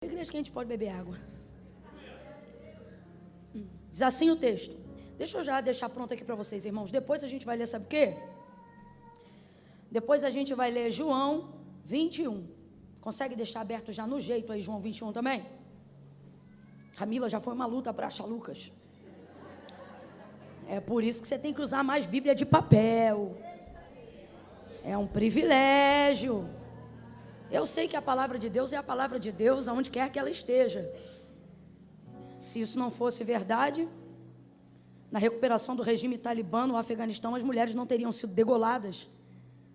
Igreja que a gente pode beber água. Diz assim o texto. Deixa eu já deixar pronto aqui para vocês, irmãos. Depois a gente vai ler, sabe o quê? Depois a gente vai ler João 21. Consegue deixar aberto já no jeito aí, João 21 também? Camila, já foi uma luta para achar Lucas. É por isso que você tem que usar mais Bíblia de papel. É um privilégio. Eu sei que a palavra de Deus é a palavra de Deus aonde quer que ela esteja. Se isso não fosse verdade, na recuperação do regime talibã no Afeganistão, as mulheres não teriam sido degoladas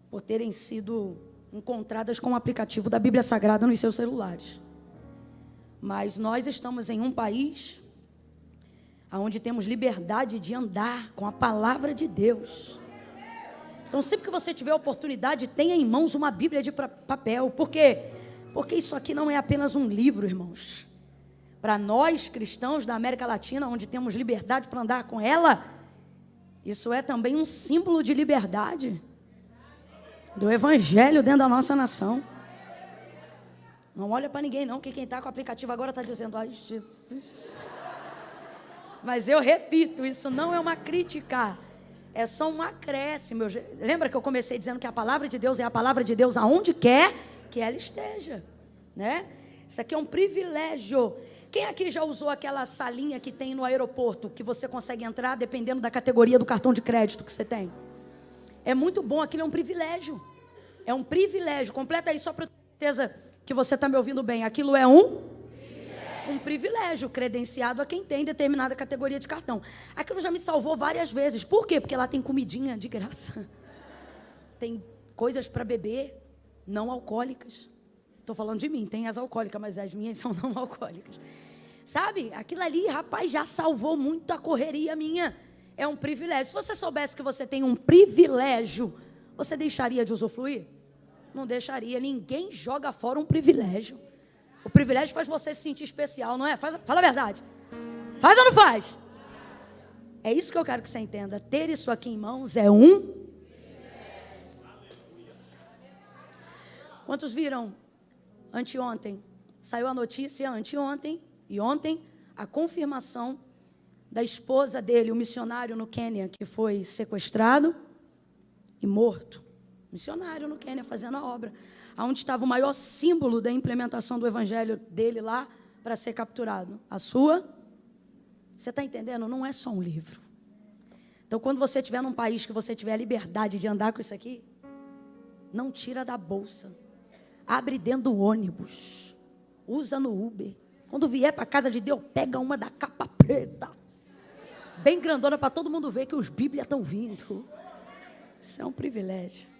por terem sido encontradas com o aplicativo da Bíblia Sagrada nos seus celulares. Mas nós estamos em um país onde temos liberdade de andar com a palavra de Deus. Então, sempre que você tiver oportunidade, tenha em mãos uma Bíblia de papel. Por quê? Porque isso aqui não é apenas um livro, irmãos. Para nós, cristãos da América Latina, onde temos liberdade para andar com ela, isso é também um símbolo de liberdade do Evangelho dentro da nossa nação. Não olha para ninguém não, que quem está com o aplicativo agora está dizendo, ai Jesus. Mas eu repito, isso não é uma crítica, é só um acréscimo. Lembra que eu comecei dizendo que a palavra de Deus é a palavra de Deus aonde quer que ela esteja, né? Isso aqui é um privilégio. Quem aqui já usou aquela salinha que tem no aeroporto, que você consegue entrar dependendo da categoria do cartão de crédito que você tem? É muito bom, aquilo é um privilégio. É um privilégio. Completa aí só para ter certeza que você está me ouvindo bem. Aquilo é um privilégio credenciado a quem tem determinada categoria de cartão. Aquilo já me salvou várias vezes. Por quê? Porque lá tem comidinha de graça. Tem coisas para beber não alcoólicas. Estou falando de mim, tem as alcoólicas, mas as minhas são não alcoólicas. Sabe? Aquilo ali, rapaz, já salvou muita correria minha. É um privilégio. Se você soubesse que você tem um privilégio, você deixaria de usufruir? Não deixaria. Ninguém joga fora um privilégio. O privilégio faz você se sentir especial, não é? Fala a verdade. Faz ou não faz? É isso que eu quero que você entenda. Ter isso aqui em mãos é um privilégio. Quantos viram anteontem? Saiu a notícia anteontem e ontem a confirmação da esposa dele, o missionário no Quênia, que foi sequestrado e morto. Missionário no Quênia, fazendo a obra. Onde estava o maior símbolo da implementação do evangelho dele lá, para ser capturado. A sua? Você está entendendo? Não é só um livro. Então, quando você estiver num país que você tiver a liberdade de andar com isso aqui, não tira da bolsa. Abre dentro do ônibus. Usa no Uber. Quando vier para a casa de Deus, pega uma da capa preta. Bem grandona para todo mundo ver que os Bíblias estão vindo. Isso é um privilégio.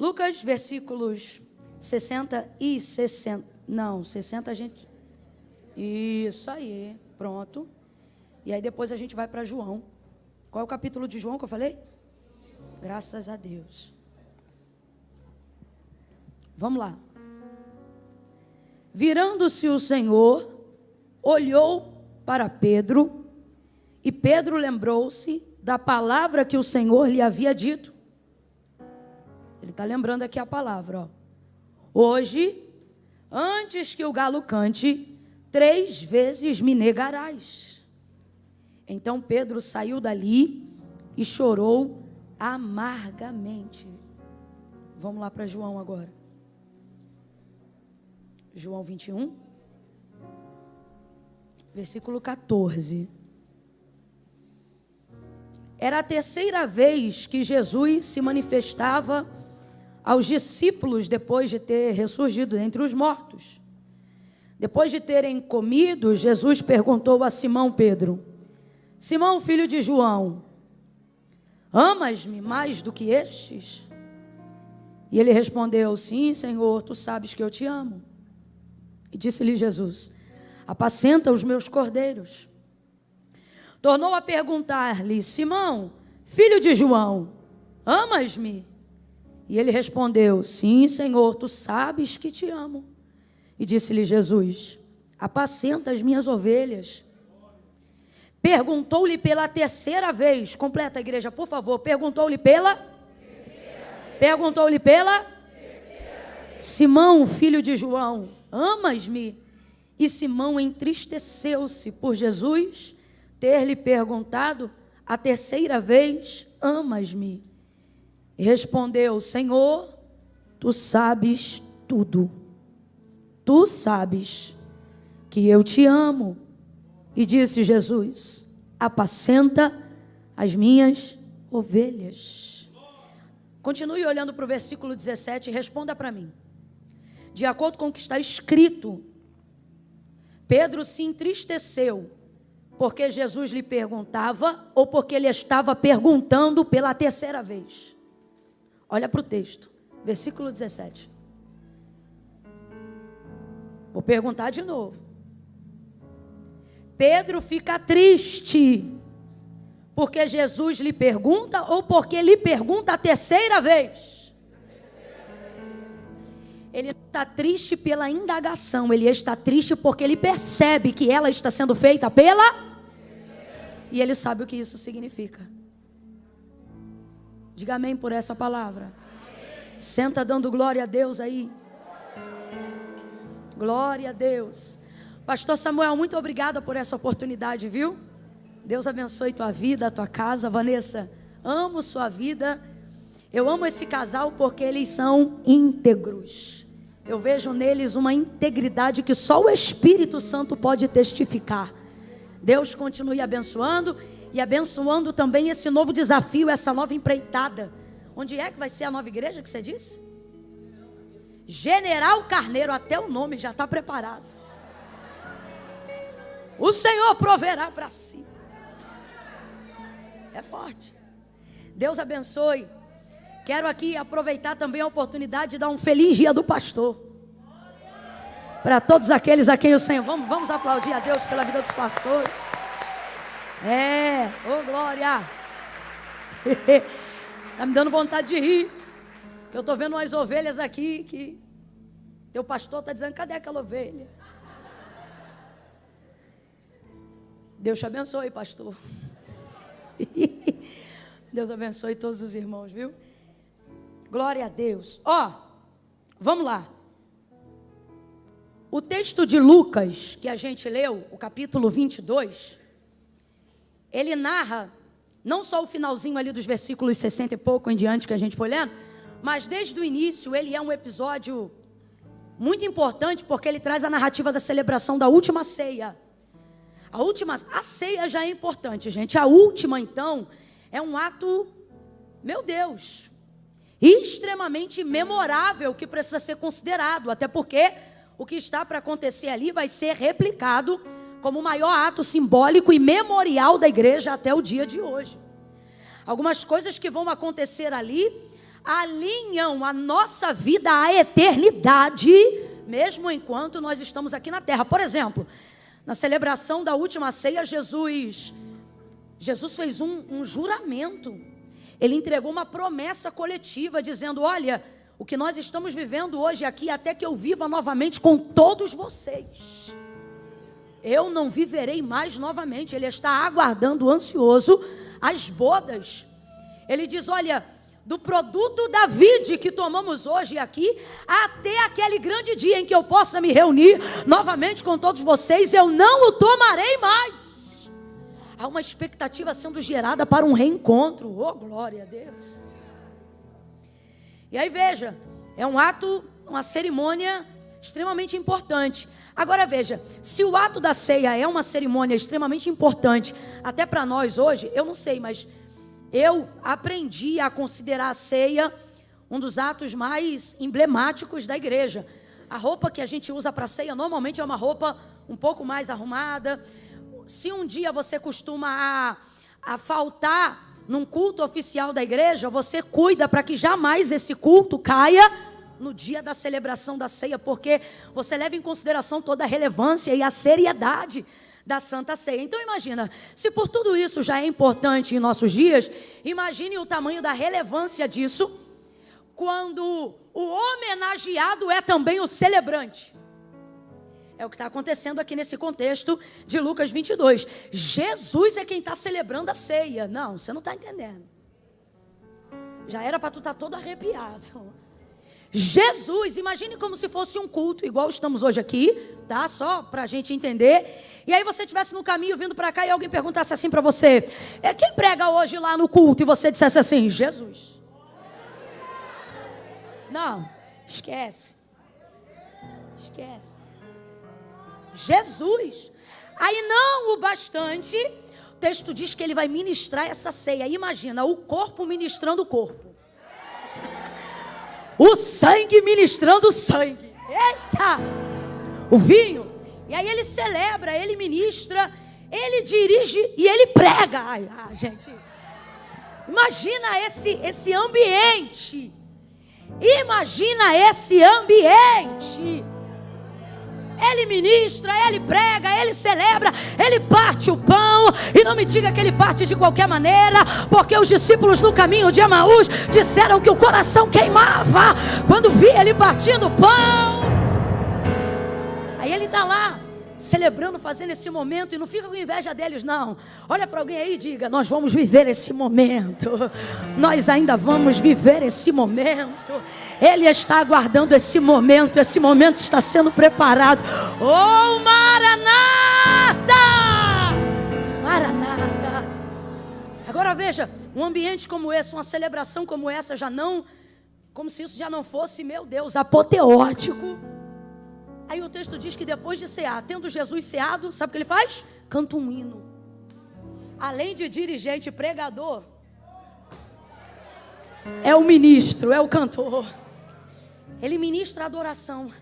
Lucas, versículos 60 e 60. Não, 60 a gente... Isso aí, pronto. E aí depois a gente vai para João. Qual é o capítulo de João que eu falei? Graças a Deus. Vamos lá. Virando-se o Senhor, olhou para Pedro, e Pedro lembrou-se da palavra que o Senhor lhe havia dito. Ele está lembrando aqui a palavra, ó. Hoje, antes que o galo cante, 3 vezes me negarás. Então Pedro saiu dali e chorou amargamente. Vamos lá para João agora. João 21, versículo 14. Era a 3ª vez que Jesus se manifestava aos discípulos depois de ter ressurgido entre os mortos. Depois de terem comido, Jesus perguntou a Simão Pedro: Simão, filho de João, amas-me mais do que estes? E ele respondeu: sim, Senhor, tu sabes que eu te amo. E disse-lhe Jesus: apacenta os meus cordeiros. Tornou a perguntar-lhe: Simão, filho de João, amas-me? E ele respondeu: sim, Senhor, tu sabes que te amo. E disse-lhe Jesus: apacenta as minhas ovelhas. Perguntou-lhe pela 3ª vez. Completa a igreja, por favor. Perguntou-lhe pela? Perguntou-lhe pela? Simão, filho de João, amas-me? E Simão entristeceu-se por Jesus ter lhe perguntado a terceira vez, amas-me? E respondeu, Senhor, tu sabes tudo. Tu sabes que eu te amo. E disse Jesus, apacenta as minhas ovelhas. Continue olhando para o versículo 17 e responda para mim. De acordo com o que está escrito, Pedro se entristeceu porque Jesus lhe perguntava ou porque ele estava perguntando pela terceira vez. Olha para o texto, versículo 17. Vou perguntar de novo. Pedro fica triste porque Jesus lhe pergunta ou porque lhe pergunta a terceira vez? Ele está triste pela indagação, ele está triste porque ele percebe que ela está sendo feita pela... E ele sabe o que isso significa. Diga amém por essa palavra. Senta dando glória a Deus aí. Glória a Deus. Pastor Samuel, muito obrigada por essa oportunidade, viu? Deus abençoe tua vida, tua casa. Vanessa, amo sua vida. Eu amo esse casal porque eles são íntegros. Eu vejo neles uma integridade que só o Espírito Santo pode testificar. Deus continue abençoando e abençoando também esse novo desafio, essa nova empreitada. Onde é que vai ser a nova igreja que você disse? General Carneiro, até o nome já está preparado. O Senhor proverá para si. É forte. Deus abençoe. Quero aqui aproveitar também a oportunidade de dar um feliz dia do pastor. Para todos aqueles a quem o Senhor... Vamos aplaudir a Deus pela vida dos pastores. Ô glória. Está me dando vontade de rir. Eu estou vendo umas ovelhas aqui que... Teu pastor está dizendo, cadê aquela ovelha? Deus te abençoe, pastor. Deus abençoe todos os irmãos, viu? Glória a Deus. Vamos lá. O texto de Lucas, que a gente leu, o capítulo 22, ele narra, não só o finalzinho ali dos versículos 60 e pouco em diante que a gente foi lendo, mas desde o início ele é um episódio muito importante, porque ele traz a narrativa da celebração da última ceia. A ceia já é importante, gente. A última, então, é um ato, meu Deus, extremamente memorável, que precisa ser considerado, até porque o que está para acontecer ali vai ser replicado como o maior ato simbólico e memorial da igreja até o dia de hoje. Algumas coisas que vão acontecer ali alinham a nossa vida à eternidade, mesmo enquanto nós estamos aqui na terra. Por exemplo, na celebração da última ceia, Jesus fez um juramento. Ele entregou uma promessa coletiva, dizendo, olha, o que nós estamos vivendo hoje aqui, até que eu viva novamente com todos vocês, eu não viverei mais novamente. Ele está aguardando, ansioso, as bodas. Ele diz, olha, do produto da vide que tomamos hoje aqui, até aquele grande dia em que eu possa me reunir novamente com todos vocês, eu não o tomarei mais. Há uma expectativa sendo gerada para um reencontro. Oh, glória a Deus. E aí veja, é um ato, uma cerimônia extremamente importante. Agora veja, se o ato da ceia é uma cerimônia extremamente importante, até para nós hoje, eu não sei, mas eu aprendi a considerar a ceia um dos atos mais emblemáticos da igreja. A roupa que a gente usa para a ceia normalmente é uma roupa um pouco mais arrumada. Se um dia você costuma a faltar num culto oficial da igreja, você cuida para que jamais esse culto caia no dia da celebração da ceia, porque você leva em consideração toda a relevância e a seriedade da Santa Ceia. Então imagina, se por tudo isso já é importante em nossos dias, imagine o tamanho da relevância disso, quando o homenageado é também o celebrante. É o que está acontecendo aqui nesse contexto de Lucas 22. Jesus é quem está celebrando a ceia. Não, você não está entendendo. Já era para tu estar todo arrepiado. Jesus, imagine como se fosse um culto, igual estamos hoje aqui, tá? Só pra gente entender. E aí você estivesse no caminho vindo para cá e alguém perguntasse assim para você: quem prega hoje lá no culto? E você dissesse assim: Jesus. Não, esquece. Esquece. Jesus. Aí não o bastante, o texto diz que ele vai ministrar essa ceia. Imagina, o corpo ministrando o corpo. O sangue ministrando o sangue. Eita! O vinho. E aí ele celebra, ele ministra, ele dirige e ele prega. Ai, gente. Imagina esse ambiente. Imagina esse ambiente. Ele ministra, ele prega, ele celebra, ele parte o pão. E não me diga que ele parte de qualquer maneira, porque os discípulos no caminho de Emaús disseram que o coração queimava quando via ele partindo o pão. Aí ele está lá, celebrando, fazendo esse momento. E não fica com inveja deles, não. Olha para alguém aí e diga: nós vamos viver esse momento. Nós ainda vamos viver esse momento. Ele está aguardando esse momento. Esse momento está sendo preparado. Oh, Maranata! Maranata! Agora veja, um ambiente como esse, uma celebração como essa, já não, como se isso já não fosse, meu Deus, apoteótico. Aí o texto diz que depois de cear, tendo Jesus ceado, sabe o que ele faz? Canta um hino. Além de dirigente, pregador, é o ministro, é o cantor. Ele ministra a adoração.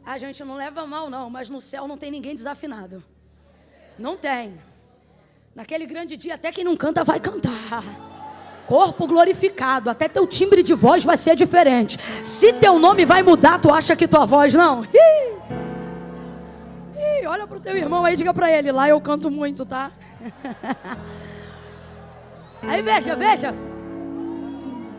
A gente não leva mal não, mas no céu não tem ninguém desafinado. Não tem. Naquele grande dia, até quem não canta vai cantar. Corpo glorificado, até teu timbre de voz vai ser diferente. Se teu nome vai mudar, tu acha que tua voz não? Olha pro teu irmão aí, diga pra ele: lá eu canto muito, tá? Aí veja.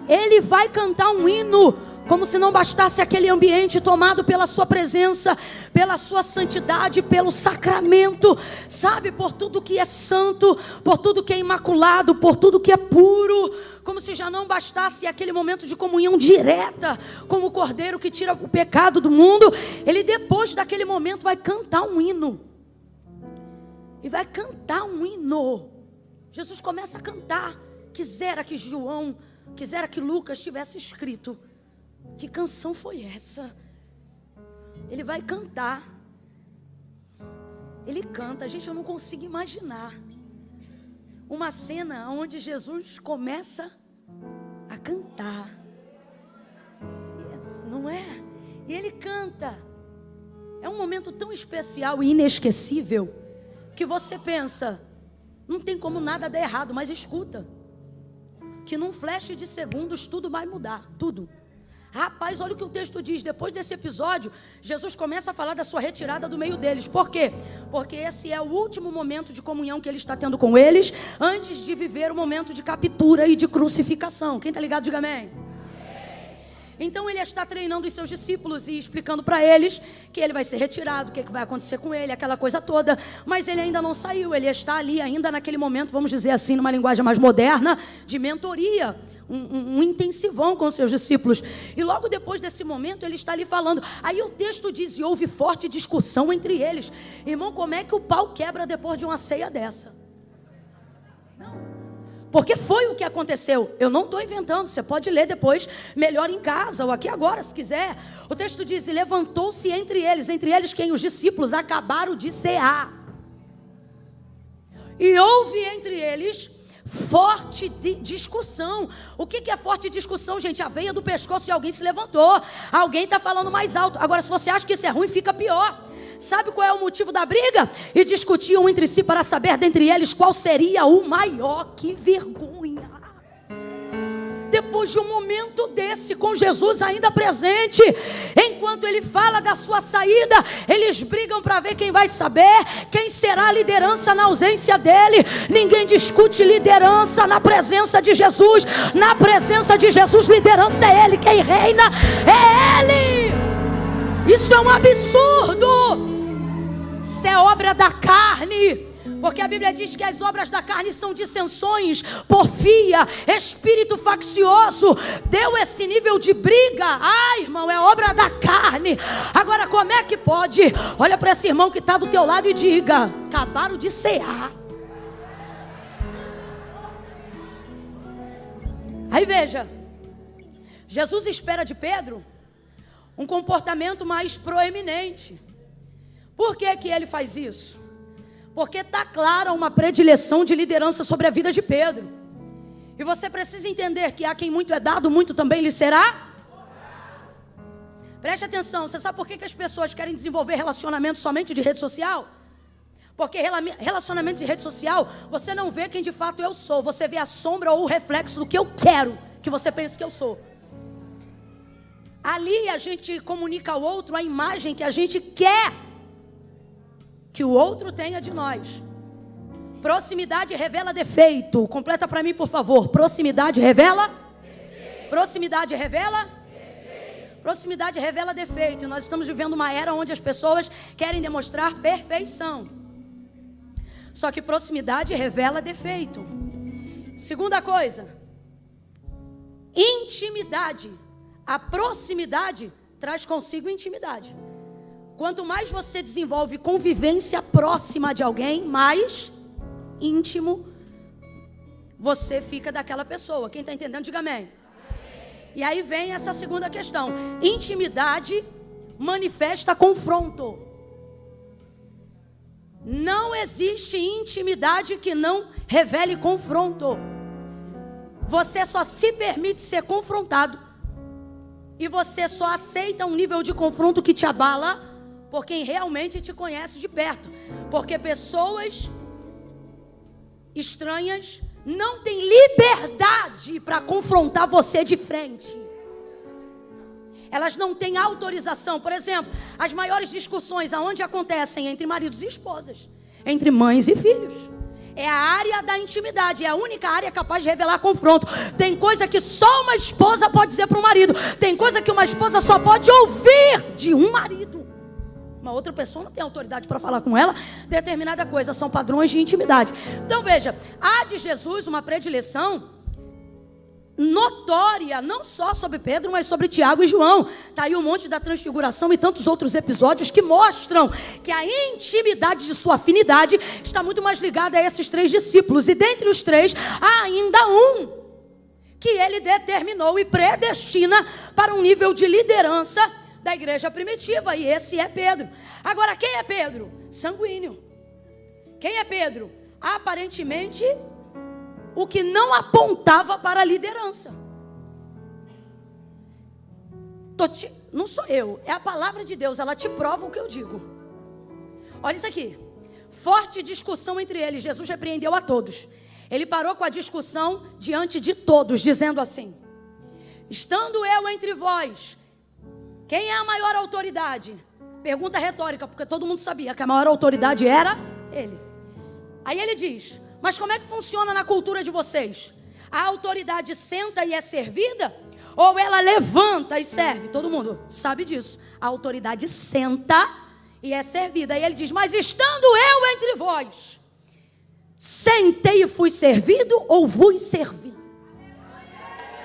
Ele vai cantar um hino, como se não bastasse aquele ambiente tomado pela sua presença, pela sua santidade, pelo sacramento, sabe, por tudo que é santo, por tudo que é imaculado, por tudo que é puro, como se já não bastasse aquele momento de comunhão direta, como o cordeiro que tira o pecado do mundo. Ele, depois daquele momento, vai cantar um hino, e vai cantar um hino. Jesus começa a cantar. Quisera que João, quisera que Lucas tivesse escrito. Que canção foi essa? Ele vai cantar. Ele canta. Gente, eu não consigo imaginar uma cena onde Jesus começa a cantar. Não é? E ele canta. É um momento tão especial e inesquecível que você pensa: não tem como nada dar errado, mas escuta, que num flash de segundos tudo vai mudar, tudo. Rapaz, olha o que o texto diz. Depois desse episódio, Jesus começa a falar da sua retirada do meio deles. Por quê? Porque esse é o último momento de comunhão que ele está tendo com eles, antes de viver o momento de captura e de crucificação. Quem está ligado, diga amém. Então ele está treinando os seus discípulos e explicando para eles que ele vai ser retirado, o que vai acontecer com ele, aquela coisa toda. Mas ele ainda não saiu, ele está ali ainda naquele momento, vamos dizer assim, numa linguagem mais moderna, de mentoria. Um intensivão com os seus discípulos. E logo depois desse momento ele está ali falando. Aí o texto diz: e houve forte discussão entre eles. Irmão, como é que o pau quebra depois de uma ceia dessa? Não. Porque foi o que aconteceu. Eu não estou inventando, você pode ler depois melhor em casa ou aqui agora se quiser. O texto diz: e levantou-se entre eles quem? Os discípulos acabaram de cear. E houve entre eles forte discussão. O que é forte discussão, gente? A veia do pescoço de alguém se levantou. Alguém está falando mais alto. Agora, se você acha que isso é ruim, fica pior. Sabe qual é o motivo da briga? E discutiam entre si para saber dentre eles qual seria o maior. Que vergonha! Depois de um momento desse, com Jesus ainda presente, enquanto ele fala da sua saída, eles brigam para ver quem vai saber, quem será a liderança na ausência dele. Ninguém discute liderança na presença de Jesus. Na presença de Jesus, liderança é ele. Quem reina é ele. Isso é um absurdo. Isso é obra da carne. Porque a Bíblia diz que as obras da carne são dissensões, porfia, espírito faccioso. Deu esse nível de briga. Ai, irmão, é obra da carne. Agora, como é que pode? Olha para esse irmão que está do teu lado e diga: acabaram de cear. Aí veja, Jesus espera de Pedro um comportamento mais proeminente. Por que que ele faz isso? Porque está clara uma predileção de liderança sobre a vida de Pedro. E você precisa entender que a quem muito é dado, muito também lhe será. Preste atenção, você sabe por que as pessoas querem desenvolver relacionamento somente de rede social? Porque relacionamento de rede social, você não vê quem de fato eu sou, você vê a sombra ou o reflexo do que eu quero que você pense que eu sou. Ali a gente comunica ao outro a imagem que a gente quer que o outro tenha de nós. Proximidade revela defeito. Completa para mim, por favor. Proximidade revela defeito. Proximidade revela defeito. Proximidade revela defeito. E nós estamos vivendo uma era onde as pessoas querem demonstrar perfeição. Só que proximidade revela defeito. Segunda coisa, intimidade. A proximidade traz consigo intimidade. Quanto mais você desenvolve convivência próxima de alguém, mais íntimo você fica daquela pessoa. Quem está entendendo, diga amém. E aí vem essa segunda questão. Intimidade manifesta confronto. Não existe intimidade que não revele confronto. Você só se permite ser confrontado e você só aceita um nível de confronto que te abala por quem realmente te conhece de perto. Porque pessoas estranhas não têm liberdade para confrontar você de frente. Elas não têm autorização. Por exemplo, as maiores discussões aonde acontecem entre maridos e esposas, entre mães e filhos. É a área da intimidade, é a única área capaz de revelar confronto. Tem coisa que só uma esposa pode dizer para o marido. Tem coisa que uma esposa só pode ouvir de um marido. Uma outra pessoa não tem autoridade para falar com ela determinada coisa. São padrões de intimidade. Então veja, há de Jesus uma predileção notória, não só sobre Pedro, mas sobre Tiago e João. Está aí o Monte da Transfiguração e tantos outros episódios que mostram que a intimidade de sua afinidade está muito mais ligada a esses três discípulos. E dentre os três, há ainda um que ele determinou e predestina para um nível de liderança da igreja primitiva, e esse é Pedro. Agora, quem é Pedro? Sanguíneo. Quem é Pedro? Aparentemente, o que não apontava para a liderança. Não sou eu, é a palavra de Deus, ela te prova o que eu digo. Olha isso aqui. Forte discussão entre eles, Jesus repreendeu a todos. Ele parou com a discussão diante de todos, dizendo assim: estando eu entre vós, quem é a maior autoridade? Pergunta retórica, porque todo mundo sabia que a maior autoridade era ele. Aí ele diz: mas como é que funciona na cultura de vocês? A autoridade senta e é servida? Ou ela levanta e serve? Todo mundo sabe disso. A autoridade senta e é servida. Aí ele diz: mas estando eu entre vós, sentei e fui servido ou vos servi?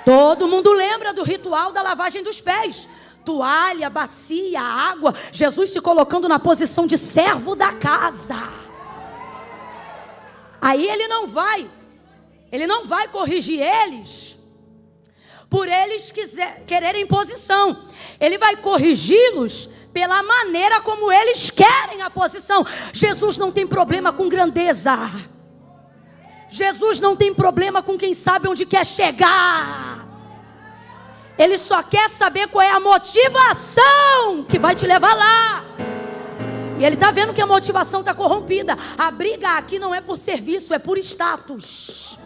Todo mundo lembra do ritual da lavagem dos pés. Toalha, bacia, água. Jesus se colocando na posição de servo da casa. Aí ele não vai corrigir eles por eles quererem posição. Ele vai corrigi-los pela maneira como eles querem a posição. Jesus não tem problema com grandeza. Jesus não tem problema com quem sabe onde quer chegar. Ele só quer saber qual é a motivação que vai te levar lá. E ele está vendo que a motivação está corrompida. A briga aqui não é por serviço, é por status.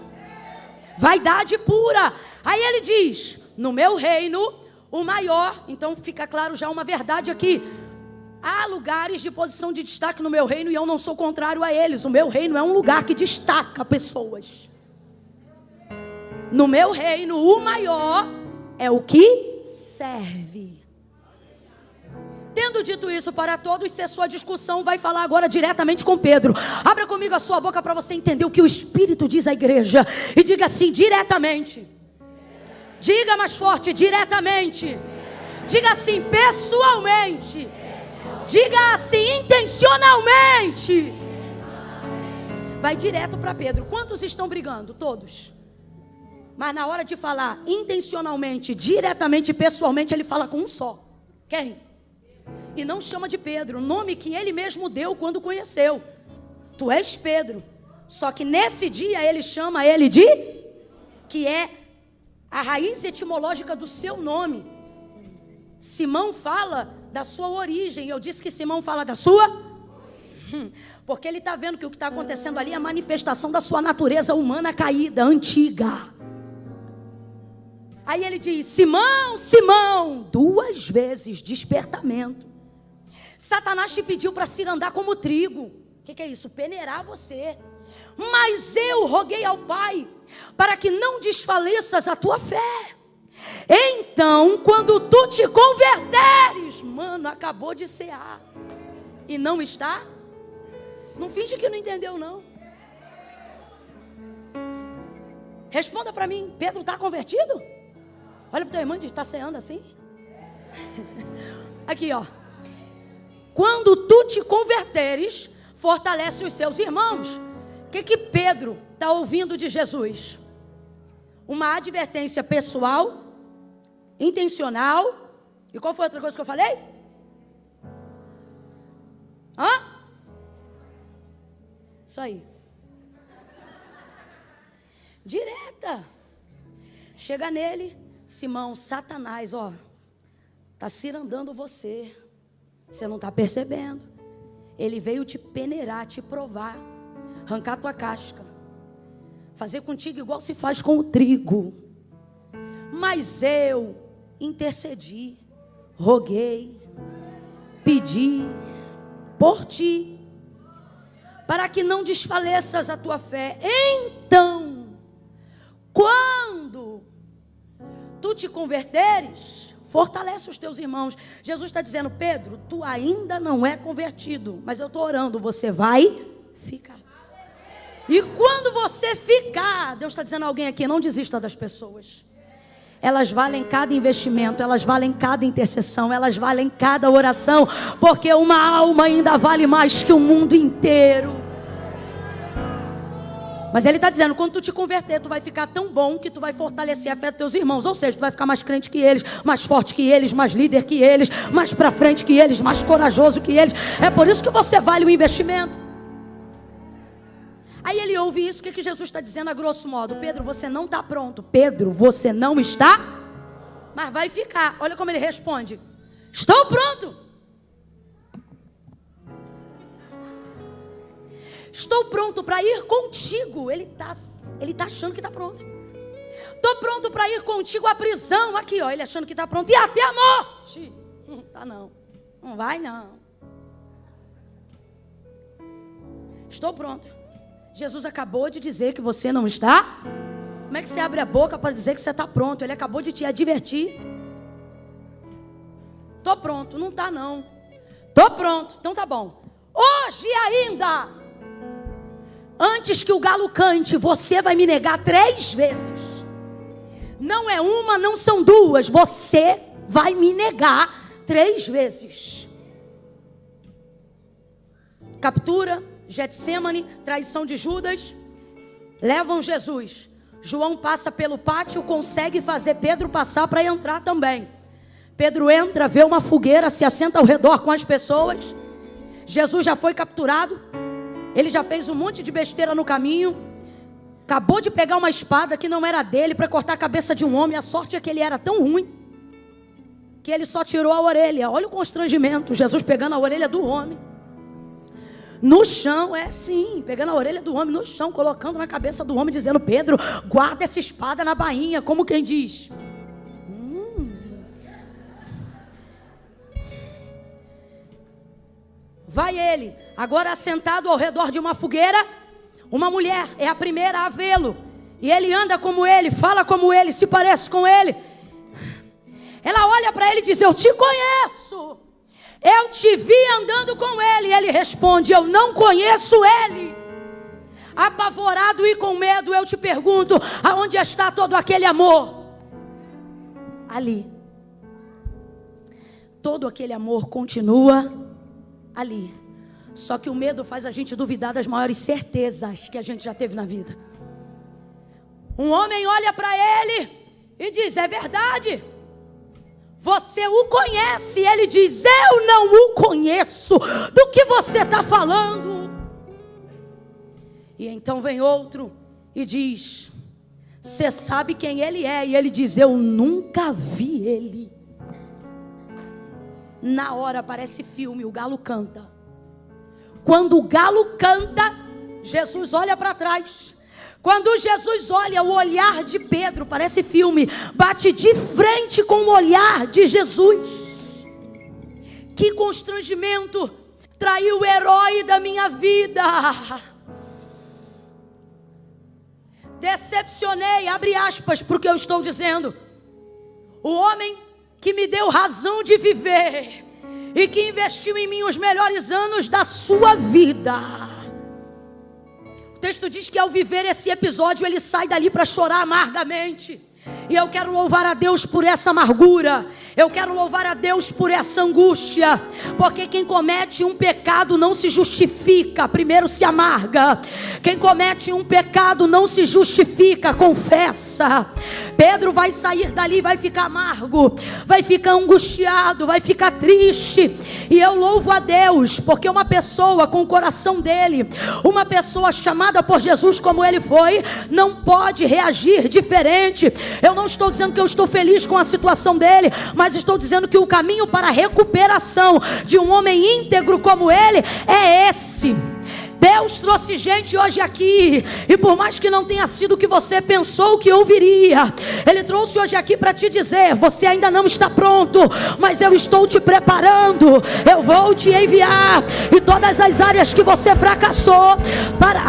Vaidade pura. Aí ele diz: no meu reino, o maior. Então fica claro já uma verdade aqui. Há lugares de posição de destaque no meu reino e eu não sou contrário a eles. O meu reino é um lugar que destaca pessoas. No meu reino, o maior é o que serve. Tendo dito isso para todos, cessou a discussão, vai falar agora diretamente com Pedro. Abra comigo a sua boca para você entender o que o Espírito diz à igreja. E diga assim, diretamente. Diga mais forte, diretamente. Diga assim, pessoalmente. Diga assim, intencionalmente. Vai direto para Pedro. Quantos estão brigando? Todos. Mas na hora de falar intencionalmente, diretamente, pessoalmente, ele fala com um só. Quem? E não chama de Pedro, o nome que ele mesmo deu quando conheceu. Tu és Pedro. Só que nesse dia ele chama ele de, que é a raiz etimológica do seu nome. Simão fala da sua origem. Eu disse que Simão fala da sua? Porque ele está vendo que o que está acontecendo ali é a manifestação da sua natureza humana caída, antiga. Aí ele diz, Simão, Simão, 2 vezes despertamento. Satanás te pediu para se andar como trigo. O que é isso? Peneirar você. Mas eu roguei ao Pai para que não desfaleças a tua fé. Então, quando tu te converteres, mano, acabou de cear. E não está? Não finge que não entendeu, não. Responda para mim, Pedro está convertido? Olha para o teu irmão e diz, está ceando assim? Aqui, ó. Quando tu te converteres, fortalece os seus irmãos. O que Pedro está ouvindo de Jesus? Uma advertência pessoal, intencional. E qual foi a outra coisa que eu falei? Isso aí. Direta. Chega nele, Simão, Satanás, ó, está cirandando você. Você não está percebendo. Ele veio te peneirar, te provar, arrancar tua casca, fazer contigo igual se faz com o trigo. Mas eu intercedi, roguei, pedi por ti, para que não desfaleças a tua fé. Então, quando tu te converteres, fortalece os teus irmãos. Jesus está dizendo, Pedro, tu ainda não é convertido, mas eu estou orando, você vai ficar. E quando você ficar, Deus está dizendo a alguém aqui, não desista das pessoas. Elas valem cada investimento, elas valem cada intercessão, elas valem cada oração, porque uma alma ainda vale mais que o mundo inteiro. Mas ele está dizendo, quando tu te converter, tu vai ficar tão bom que tu vai fortalecer a fé dos teus irmãos. Ou seja, tu vai ficar mais crente que eles, mais forte que eles, mais líder que eles, mais para frente que eles, mais corajoso que eles. É por isso que você vale o investimento. Aí ele ouve isso, o que Jesus está dizendo a grosso modo? Pedro, você não está pronto. Pedro, você não está, mas vai ficar. Olha como ele responde. Estou pronto. Estou pronto para ir contigo. Ele tá achando que está pronto. Estou pronto para ir contigo à prisão. Aqui, ó, ele achando que está pronto. E até a morte. Tá não. Não vai não. Estou pronto. Jesus acabou de dizer que você não está. Como é que você abre a boca para dizer que você está pronto? Ele acabou de te advertir. Estou pronto. Não está não. Estou pronto. Então tá bom. Hoje ainda, antes que o galo cante, você vai me negar 3 vezes. Não é uma, não são 2. Você vai me negar 3 vezes. Captura, Getsemane, traição de Judas. Levam Jesus. João passa pelo pátio, consegue fazer Pedro passar para entrar também. Pedro entra, vê uma fogueira, se assenta ao redor com as pessoas. Jesus já foi capturado. Ele já fez um monte de besteira no caminho. Acabou de pegar uma espada que não era dele para cortar a cabeça de um homem. A sorte é que ele era tão ruim que ele só tirou a orelha. Olha o constrangimento. Jesus pegando a orelha do homem no chão, pegando a orelha do homem no chão, colocando na cabeça do homem, dizendo, Pedro, guarda essa espada na bainha, como quem diz. Vai ele, agora assentado ao redor de uma fogueira, uma mulher, é a primeira a vê-lo, e ele anda como ele, fala como ele, se parece com ele. Ela olha para ele e diz, eu te conheço, Eu te vi andando com ele. E ele responde: eu não conheço ele. Apavorado e com medo, eu te pergunto: aonde está todo aquele amor? Ali. Todo aquele amor continua ali. Só que o medo faz a gente duvidar das maiores certezas que a gente já teve na vida. Um homem olha para ele e diz: é verdade, você o conhece. E ele diz: eu não o conheço. Do que você está falando? E então vem outro e diz: você sabe quem ele é? E ele diz: eu nunca vi ele. Na hora parece filme, o galo canta. Quando o galo canta, Jesus olha para trás. Quando Jesus olha, o olhar de Pedro, parece filme, bate de frente com o olhar de Jesus. Que constrangimento! Traiu o herói da minha vida. Decepcionei, abre aspas para o que eu estou dizendo. O homem que me deu razão de viver e que investiu em mim os melhores anos da sua vida. O texto diz que ao viver esse episódio, ele sai dali para chorar amargamente. E eu quero louvar a Deus por essa amargura. Eu quero louvar a Deus por essa angústia. Porque quem comete um pecado não se justifica, primeiro se amarga. Quem comete um pecado não se justifica, confessa. Pedro vai sair dali, vai ficar amargo, vai ficar angustiado, vai ficar triste. E eu louvo a Deus, porque uma pessoa com o coração dele, uma pessoa chamada por Jesus como ele foi, não pode reagir diferente. Eu não estou dizendo que eu estou feliz com a situação dele, mas estou dizendo que o caminho para a recuperação de um homem íntegro como ele é esse. Deus trouxe gente hoje aqui, e por mais que não tenha sido o que você pensou que ouviria, Ele trouxe hoje aqui para te dizer: você ainda não está pronto, mas eu estou te preparando, eu vou te enviar, e todas as áreas que você fracassou, para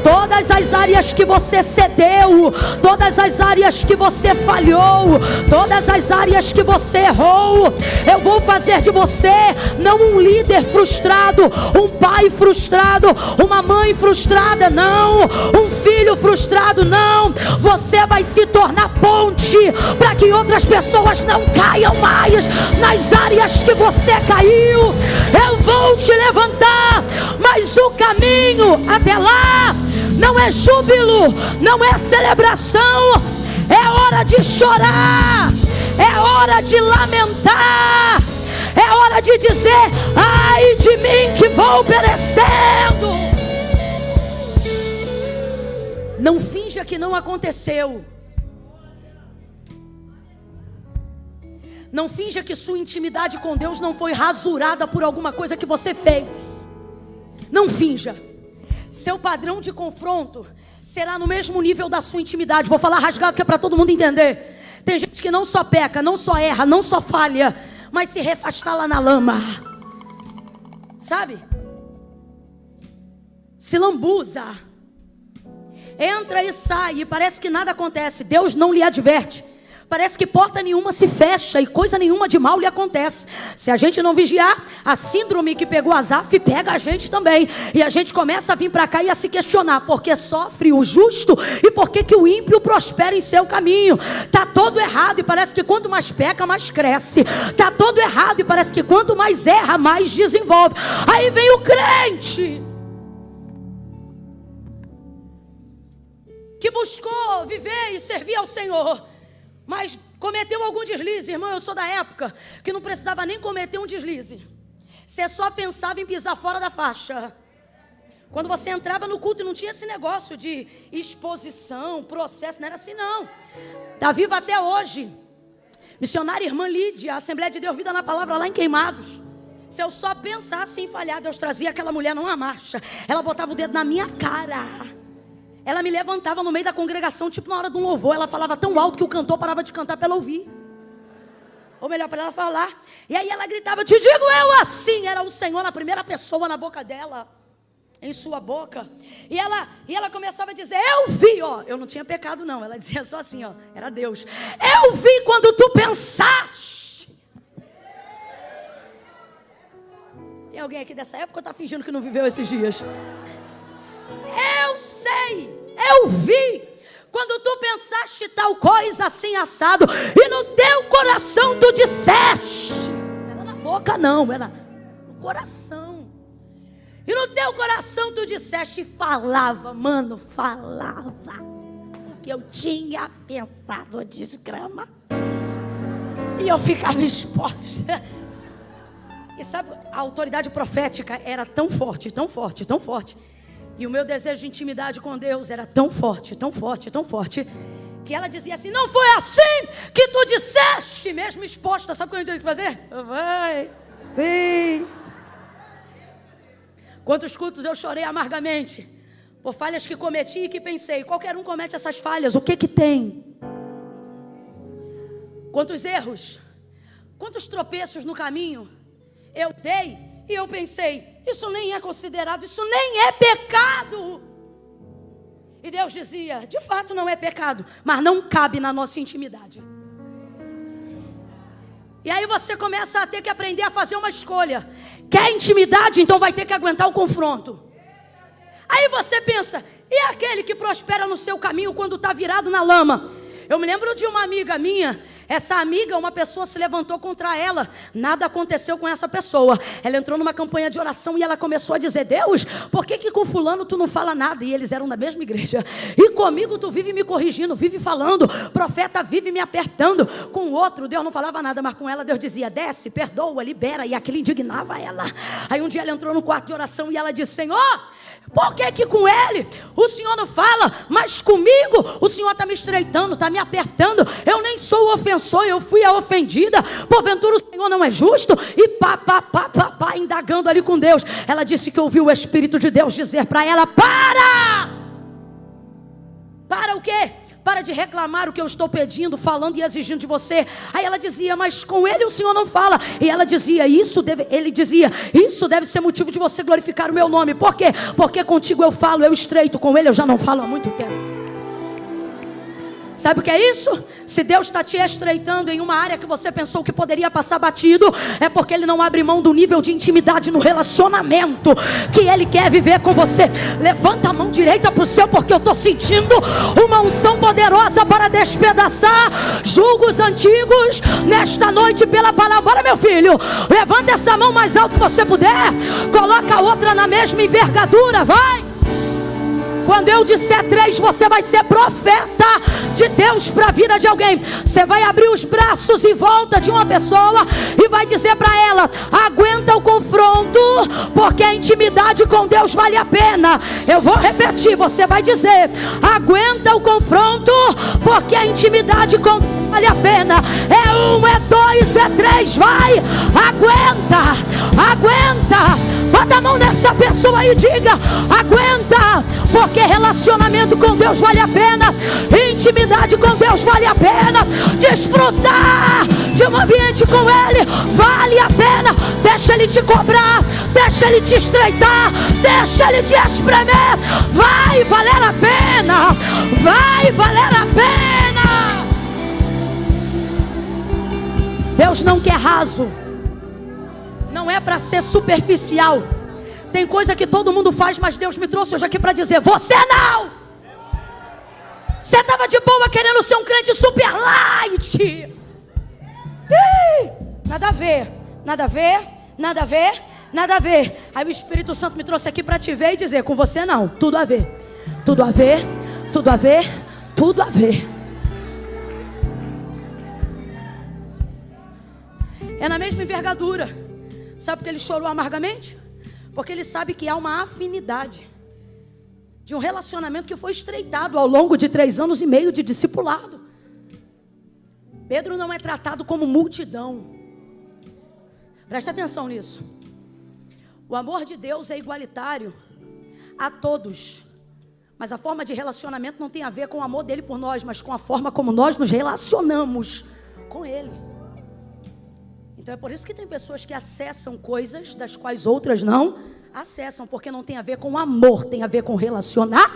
todas as áreas que você cedeu, todas as áreas que você falhou, todas as áreas que você errou, eu vou fazer de você não um líder frustrado, um pai frustrado, uma mãe frustrada, não, um filho frustrado, não. Você vai se tornar ponte para que outras pessoas não caiam mais nas áreas que você caiu. Eu vou te levantar, mas o caminho até lá não é júbilo, não é celebração, é hora de chorar, é hora de lamentar, é hora de dizer: ai de mim que vou perecendo. Não finja que não aconteceu. Não finja que sua intimidade com Deus não foi rasurada por alguma coisa que você fez. Não finja. Seu padrão de confronto será no mesmo nível da sua intimidade. Vou falar rasgado que é para todo mundo entender. Tem gente que não só peca, não só erra, não só falha, mas se refasta lá na lama. Sabe? Se lambuza. Entra e sai e parece que nada acontece. Deus não lhe adverte. Parece que porta nenhuma se fecha e coisa nenhuma de mal lhe acontece. Se a gente não vigiar, a síndrome que pegou Asaf pega a gente também. E a gente começa a vir para cá e a se questionar: por que sofre o justo e por que o ímpio prospera em seu caminho? Está todo errado e parece que quanto mais peca, mais cresce. Está todo errado e parece que quanto mais erra, mais desenvolve. Aí vem o crente que buscou viver e servir ao Senhor, mas cometeu algum deslize. Irmão, eu sou da época que não precisava nem cometer um deslize. Você só pensava em pisar fora da faixa. Quando você entrava no culto e não tinha esse negócio de exposição, processo, não era assim não. Está viva até hoje. Missionária irmã Lídia, Assembleia de Deus Vida na Palavra lá em Queimados. Se eu só pensasse em falhar, Deus trazia aquela mulher numa marcha. Ela botava o dedo na minha cara. Ela me levantava no meio da congregação, tipo na hora de um louvor. Ela falava tão alto que o cantor parava de cantar para ela ouvir. Ou melhor, para ela falar. E aí ela gritava: te digo eu assim. Era o Senhor na primeira pessoa na boca dela, em sua boca. E ela começava a dizer: eu vi, ó. Eu não tinha pecado não. Ela dizia só assim, ó. Era Deus. Eu vi quando tu pensaste. Tem alguém aqui dessa época ou está fingindo que não viveu esses dias? Eu sei, eu vi. Quando tu pensaste tal coisa assim assado, e no teu coração tu disseste, não era na boca não, era no coração. E no teu coração tu disseste, falava, mano, falava, que eu tinha pensado desgrama. E eu ficava exposta. E sabe, a autoridade profética era tão forte, tão forte, tão forte. E o meu desejo de intimidade com Deus era tão forte, tão forte, tão forte, que ela dizia assim, não foi assim que tu disseste, mesmo exposta. Sabe o que eu tenho que fazer? Vai, sim. Quantos cultos eu chorei amargamente por falhas que cometi e que pensei, qualquer um comete essas falhas, o que que tem? Quantos erros, quantos tropeços no caminho eu dei e eu pensei, isso nem é considerado, isso nem é pecado. E Deus dizia, de fato não é pecado, mas não cabe na nossa intimidade. E aí você começa a ter que aprender a fazer uma escolha. Quer intimidade? Então vai ter que aguentar o confronto. Aí você pensa, e aquele que prospera no seu caminho quando está virado na lama? Eu me lembro de uma amiga minha. Essa amiga, uma pessoa se levantou contra ela. Nada aconteceu com essa pessoa. Ela entrou numa campanha de oração e ela começou a dizer, Deus, por que com fulano tu não fala nada? E eles eram da mesma igreja. E comigo tu vive me corrigindo, vive falando. Profeta vive me apertando. Com o outro, Deus não falava nada, mas com ela Deus dizia, desce, perdoa, libera. E aquilo indignava ela. Aí um dia ela entrou no quarto de oração e ela disse, Senhor, por que com ele o Senhor não fala, mas comigo o Senhor está me estreitando, está me apertando? Eu nem sou o ofensor, eu fui a ofendida. Porventura o Senhor não é justo? E pá, indagando ali com Deus. Ela disse que ouviu o Espírito de Deus dizer para ela, para o quê? Para de reclamar o que eu estou pedindo, falando e exigindo de você. Aí ela dizia, mas com ele o Senhor não fala. E ela dizia, ele dizia, isso deve ser motivo de você glorificar o meu nome. Por quê? Porque contigo eu falo, eu estreito, com ele eu já não falo há muito tempo. Sabe o que é isso? Se Deus está te estreitando em uma área que você pensou que poderia passar batido, é porque Ele não abre mão do nível de intimidade no relacionamento que Ele quer viver com você. Levanta a mão direita para o céu, porque eu estou sentindo uma unção poderosa para despedaçar julgos antigos nesta noite pela palavra. Bora, meu filho, levanta essa mão mais alto que você puder, coloca a outra na mesma envergadura, vai. Quando eu disser 3, você vai ser profeta de Deus para a vida de alguém. Você vai abrir os braços em volta de uma pessoa e vai dizer para ela, aguenta o confronto, porque a intimidade com Deus vale a pena. Eu vou repetir, você vai dizer, aguenta o confronto, porque a intimidade com Deus vale a pena. É 1, é 2, é 3, vai, aguenta. Bota a mão nessa pessoa e diga, aguenta, porque relacionamento com Deus vale a pena, intimidade com Deus vale a pena, desfrutar de um ambiente com Ele vale a pena. Deixa Ele te cobrar, deixa Ele te estreitar, deixa Ele te espremer, vai valer a pena, vai valer a pena. Deus não quer raso, não é para ser superficial. Tem coisa que todo mundo faz, mas Deus me trouxe hoje aqui para dizer, você não. Você estava de boa querendo ser um crente super light. Nada a ver, nada a ver, nada a ver, nada a ver. Aí o Espírito Santo me trouxe aqui para te ver e dizer, com você não, tudo a ver. Tudo a ver, tudo a ver, tudo a ver. É na mesma envergadura. Sabe por que ele chorou amargamente? Porque ele sabe que há uma afinidade de um relacionamento que foi estreitado ao longo de 3 anos e meio de discipulado. Pedro não é tratado como multidão. Presta atenção nisso. O amor de Deus é igualitário a todos. Mas a forma de relacionamento não tem a ver com o amor dele por nós, mas com a forma como nós nos relacionamos com ele. Então é por isso que tem pessoas que acessam coisas das quais outras não acessam, porque não tem a ver com amor, tem a ver com relacionamento.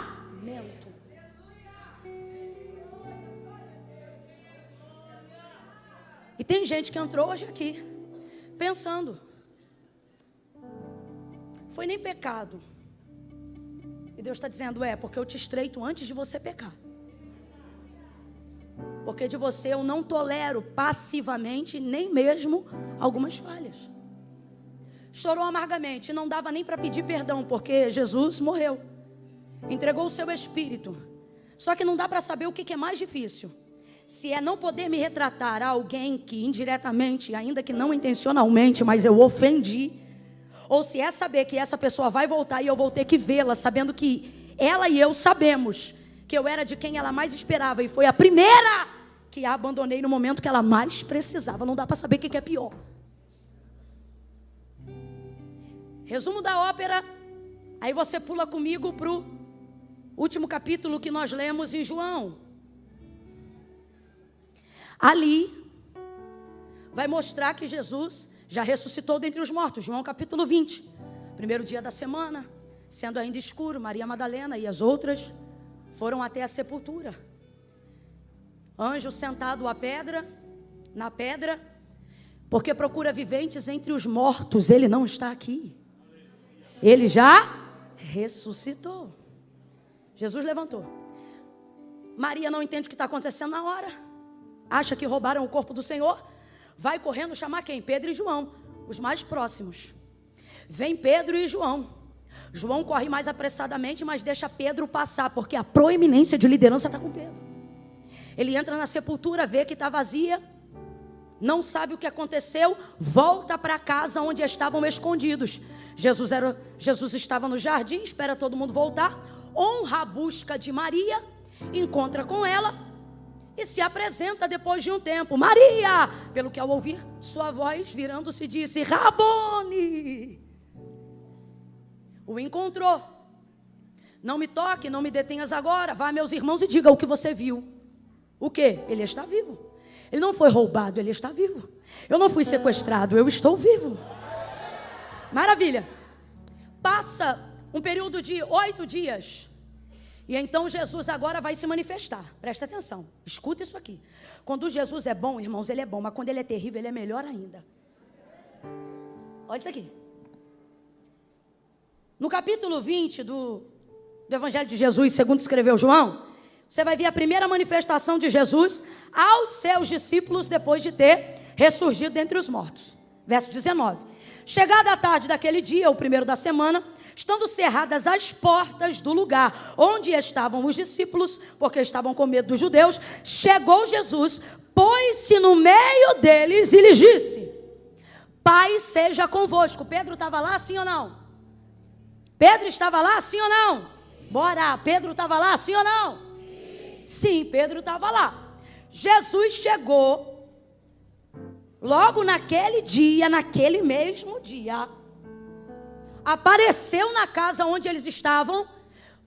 E tem gente que entrou hoje aqui pensando, foi nem pecado. E Deus está dizendo, porque eu te estreito antes de você pecar. Porque de você eu não tolero passivamente, nem mesmo algumas falhas. Chorou amargamente, não dava nem para pedir perdão, porque Jesus morreu. Entregou o seu espírito. Só que não dá para saber o que é mais difícil. Se é não poder me retratar a alguém que indiretamente, ainda que não intencionalmente, mas eu ofendi. Ou se é saber que essa pessoa vai voltar e eu vou ter que vê-la, sabendo que ela e eu sabemos que eu era de quem ela mais esperava e foi a primeira que a abandonei no momento que ela mais precisava. Não dá para saber o que é pior. Resumo da ópera. Aí você pula comigo para o último capítulo que nós lemos em João. Ali vai mostrar que Jesus já ressuscitou dentre os mortos. João capítulo 20. Primeiro dia da semana, sendo ainda escuro, Maria Madalena e as outras foram até a sepultura. Anjo sentado na pedra, porque procura viventes entre os mortos. Ele não está aqui. Ele já ressuscitou. Jesus levantou. Maria não entende o que está acontecendo na hora. Acha que roubaram o corpo do Senhor. Vai correndo chamar quem? Pedro e João, os mais próximos. Vem Pedro e João. João corre mais apressadamente, mas deixa Pedro passar, porque a proeminência de liderança está com Pedro. Ele entra na sepultura, vê que está vazia, não sabe o que aconteceu, volta para a casa onde estavam escondidos. Jesus estava no jardim, espera todo mundo voltar, honra a busca de Maria, encontra com ela e se apresenta depois de um tempo. Maria! Pelo que ao ouvir sua voz, virando-se, disse: Rabone! O encontrou. Não me toque, não me detenhas agora. Vá, meus irmãos, e diga o que você viu. O quê? Ele está vivo. Ele não foi roubado, ele está vivo. Eu não fui sequestrado, eu estou vivo. Maravilha. Passa um período de 8 dias. E então Jesus agora vai se manifestar. Presta atenção, escuta isso aqui. Quando Jesus é bom, irmãos, ele é bom. Mas quando ele é terrível, ele é melhor ainda. Olha isso aqui. No capítulo 20 do Evangelho de Jesus, segundo escreveu João, você vai ver a primeira manifestação de Jesus aos seus discípulos depois de ter ressurgido dentre os mortos. Verso 19. Chegada a tarde daquele dia, o primeiro da semana, estando cerradas as portas do lugar onde estavam os discípulos, porque estavam com medo dos judeus, chegou Jesus, pôs-se no meio deles e lhes disse: Pai seja convosco. Pedro estava lá, sim ou não? Pedro estava lá, sim ou não? Bora, Pedro estava lá, sim ou não? Sim, Pedro estava lá. Jesus chegou, logo naquele dia, naquele mesmo dia, apareceu na casa onde eles estavam.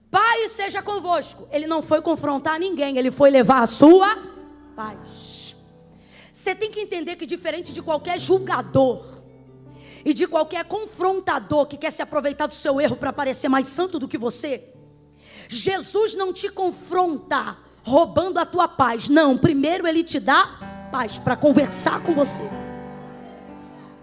Pai seja convosco. Ele não foi confrontar ninguém, ele foi levar a sua paz. Você tem que entender que diferente de qualquer julgador e de qualquer confrontador que quer se aproveitar do seu erro para parecer mais santo do que você, Jesus não te confronta roubando a tua paz. Não, primeiro ele te dá paz para conversar com você.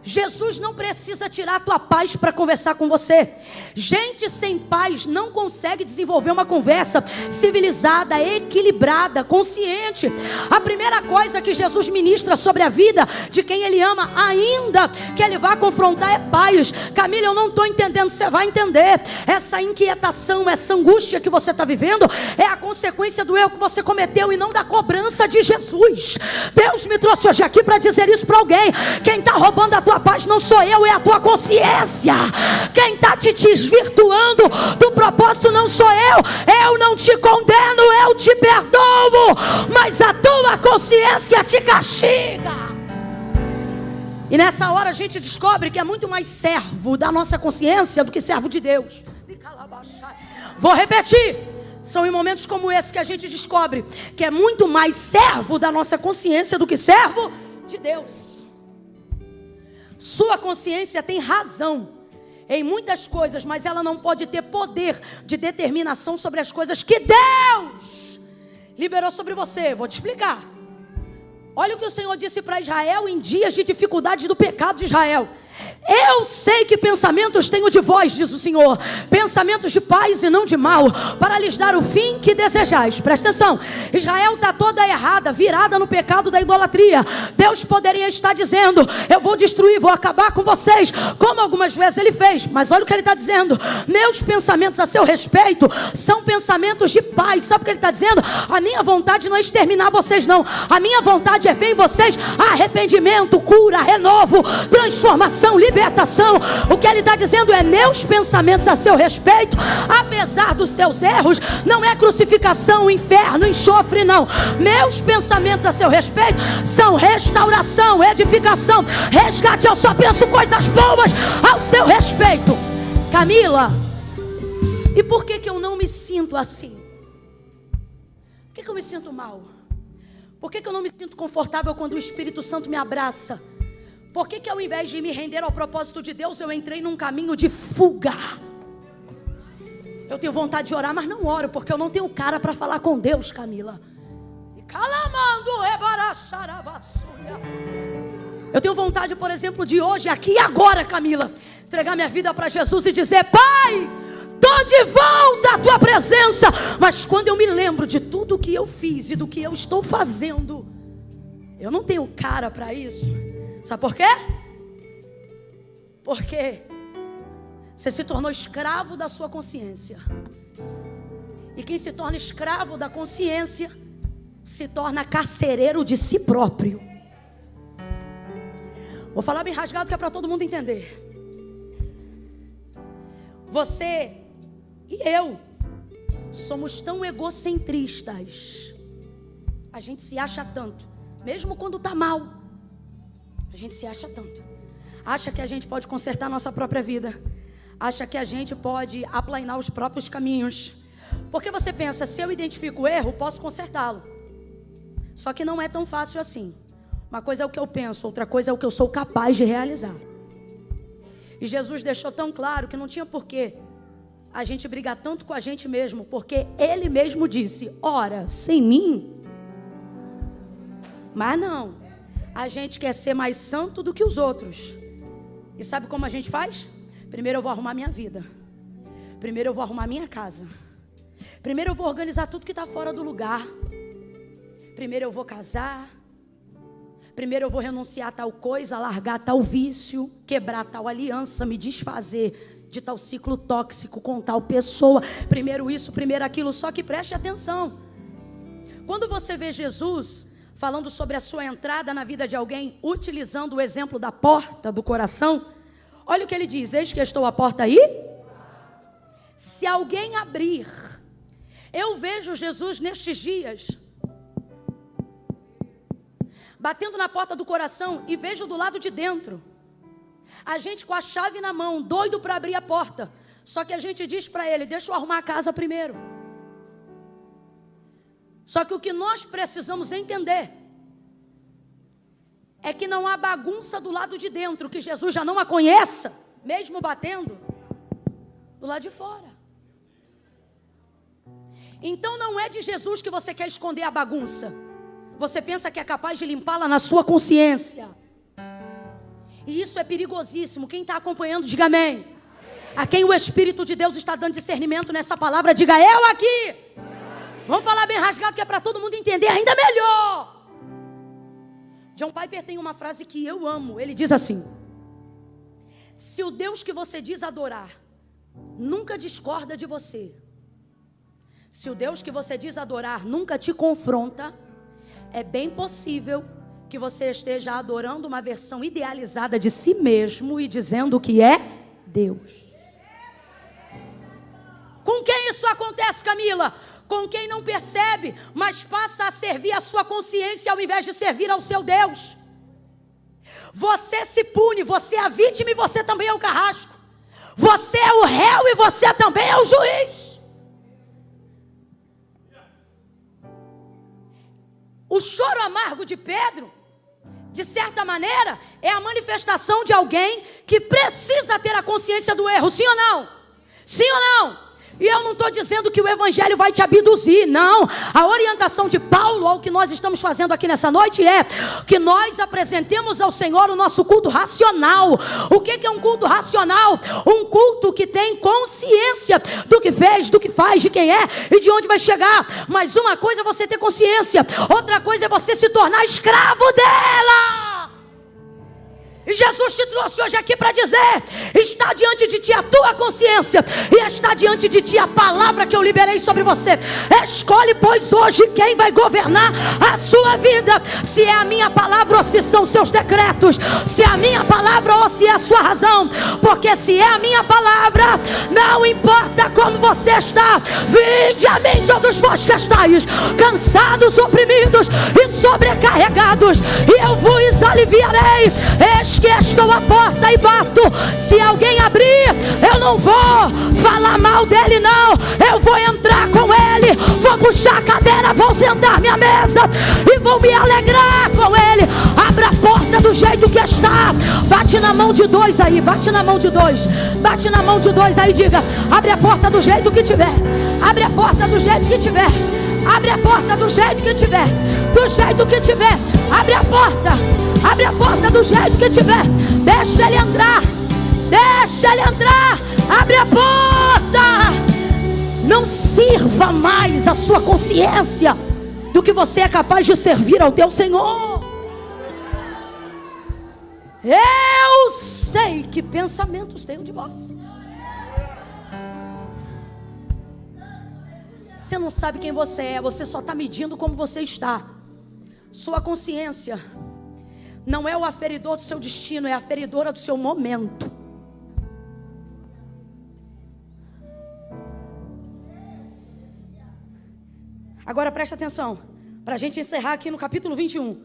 Jesus não precisa tirar a tua paz para conversar com você. Gente sem paz não consegue desenvolver uma conversa civilizada, equilibrada, consciente. A primeira coisa que Jesus ministra sobre a vida de quem ele ama, ainda que ele vá confrontar, é paz. Camila, eu não estou entendendo. Você vai entender. Essa inquietação, essa angústia que você está vivendo é a consequência do erro que você cometeu e não da cobrança de Jesus. Deus me trouxe hoje aqui para dizer isso para alguém. Quem está roubando a tua paz não sou eu, é a tua consciência. Quem está te desvirtuando do propósito não sou eu não te condeno, eu te perdoo, mas a tua consciência te castiga. E nessa hora a gente descobre que é muito mais servo da nossa consciência do que servo de Deus. Vou repetir. São em momentos como esse que a gente descobre que é muito mais servo da nossa consciência do que servo de Deus. Sua consciência tem razão em muitas coisas, mas ela não pode ter poder de determinação sobre as coisas que Deus liberou sobre você. Vou te explicar. Olha o que o Senhor disse para Israel em dias de dificuldade do pecado de Israel. Eu sei que pensamentos tenho de vós, diz o Senhor, pensamentos de paz e não de mal, para lhes dar o fim que desejais. Presta atenção, Israel está toda errada, virada no pecado da idolatria. Deus poderia estar dizendo: eu vou destruir, vou acabar com vocês, como algumas vezes Ele fez. Mas olha o que Ele está dizendo: meus pensamentos a seu respeito são pensamentos de paz. Sabe o que Ele está dizendo? A minha vontade não é exterminar vocês, não. A minha vontade é ver em vocês arrependimento, cura, renovo, transformação, libertação. O que Ele está dizendo é: meus pensamentos a seu respeito, apesar dos seus erros, não é crucificação, inferno, enxofre, não. Meus pensamentos a seu respeito são restauração, edificação, resgate. Eu só penso coisas boas ao seu respeito. Camila, e por que eu não me sinto assim? Por que eu me sinto mal? Por que eu não me sinto confortável quando o Espírito Santo me abraça? Por que ao invés de me render ao propósito de Deus, eu entrei num caminho de fuga? Eu tenho vontade de orar, mas não oro, porque eu não tenho cara para falar com Deus, Camila. Eu tenho vontade, por exemplo, de hoje, aqui e agora, Camila, entregar minha vida para Jesus e dizer: Pai, estou de volta à tua presença. Mas quando eu me lembro de tudo que eu fiz e do que eu estou fazendo, eu não tenho cara para isso. Sabe por quê? Porque você se tornou escravo da sua consciência. E quem se torna escravo da consciência se torna carcereiro de si próprio. Vou falar bem rasgado que é para todo mundo entender. Você e eu somos tão egocentristas. A gente se acha tanto, mesmo quando está mal. A gente se acha tanto. Acha que a gente pode consertar a nossa própria vida. Acha que a gente pode aplainar os próprios caminhos. Porque você pensa: se eu identifico o erro, posso consertá-lo. Só que não é tão fácil assim. Uma coisa é o que eu penso, outra coisa é o que eu sou capaz de realizar. E Jesus deixou tão claro que não tinha porquê a gente brigar tanto com a gente mesmo, porque Ele mesmo disse: ora, sem mim. Mas não, a gente quer ser mais santo do que os outros. E sabe como a gente faz? Primeiro eu vou arrumar minha vida. Primeiro eu vou arrumar minha casa. Primeiro eu vou organizar tudo que está fora do lugar. Primeiro eu vou casar. Primeiro eu vou renunciar a tal coisa, largar tal vício, quebrar tal aliança, me desfazer de tal ciclo tóxico com tal pessoa. Primeiro isso, primeiro aquilo. Só que preste atenção. Quando você vê Jesus falando sobre a sua entrada na vida de alguém, utilizando o exemplo da porta do coração, olha o que ele diz: eis que estou à porta aí. Se alguém abrir. Eu vejo Jesus nestes dias batendo na porta do coração, e vejo do lado de dentro a gente com a chave na mão, doido para abrir a porta. Só que a gente diz para ele: deixa eu arrumar a casa primeiro. Só que o que nós precisamos entender é que não há bagunça do lado de dentro, que Jesus já não a conheça, mesmo batendo do lado de fora. Então não é de Jesus que você quer esconder a bagunça. Você pensa que é capaz de limpá-la na sua consciência. E isso é perigosíssimo. Quem está acompanhando, diga amém. A quem o Espírito de Deus está dando discernimento nessa palavra, diga: eu aqui. Vamos falar bem rasgado, que é para todo mundo entender ainda melhor. John Piper tem uma frase que eu amo. Ele diz assim: se o Deus que você diz adorar nunca discorda de você, se o Deus que você diz adorar nunca te confronta, é bem possível que você esteja adorando uma versão idealizada de si mesmo e dizendo que é Deus. Com quem isso acontece, Camila? Com quem não percebe, mas passa a servir a sua consciência ao invés de servir ao seu Deus. Você se pune, você é a vítima e você também é o carrasco. Você é o réu e você também é o juiz. O choro amargo de Pedro, de certa maneira, é a manifestação de alguém que precisa ter a consciência do erro. Sim ou não? Sim ou não? E eu não estou dizendo que o evangelho vai te abduzir, não. A orientação de Paulo ao que nós estamos fazendo aqui nessa noite é que nós apresentemos ao Senhor o nosso culto racional. O que é um culto racional? Um culto que tem consciência do que fez, do que faz, de quem é e de onde vai chegar. Mas uma coisa é você ter consciência, outra coisa é você se tornar escravo dela. E Jesus te trouxe hoje aqui para dizer: está diante de ti a tua consciência, e está diante de ti a palavra que eu liberei sobre você. Escolhe, pois, hoje quem vai governar a sua vida. Se é a minha palavra ou se são seus decretos. Se é a minha palavra ou se é a sua razão. Porque se é a minha palavra, não importa como você está. Vinde a mim todos vós que estáis cansados, oprimidos e sobrecarregados, e eu vos aliviarei. Que estou à porta e bato. Se alguém abrir, eu não vou falar mal dele, não. Eu vou entrar com ele, vou puxar a cadeira, vou sentar minha mesa e vou me alegrar com ele. Abra a porta do jeito que está. Bate na mão de dois aí, bate na mão de dois. Bate na mão de dois aí, diga: abre a porta do jeito que tiver. Abre a porta do jeito que tiver. Abre a porta do jeito que tiver. Do jeito que tiver. Abre a porta. Abre a porta do jeito que tiver. Deixa ele entrar. Deixa ele entrar. Abre a porta. Não sirva mais a sua consciência do que você é capaz de servir ao teu Senhor. Eu sei que pensamentos tenho de vós. Você não sabe quem você é. Você só está medindo como você está. Sua consciência não é o aferidor do seu destino, é a aferidora do seu momento. Agora preste atenção, para a gente encerrar aqui no capítulo 21.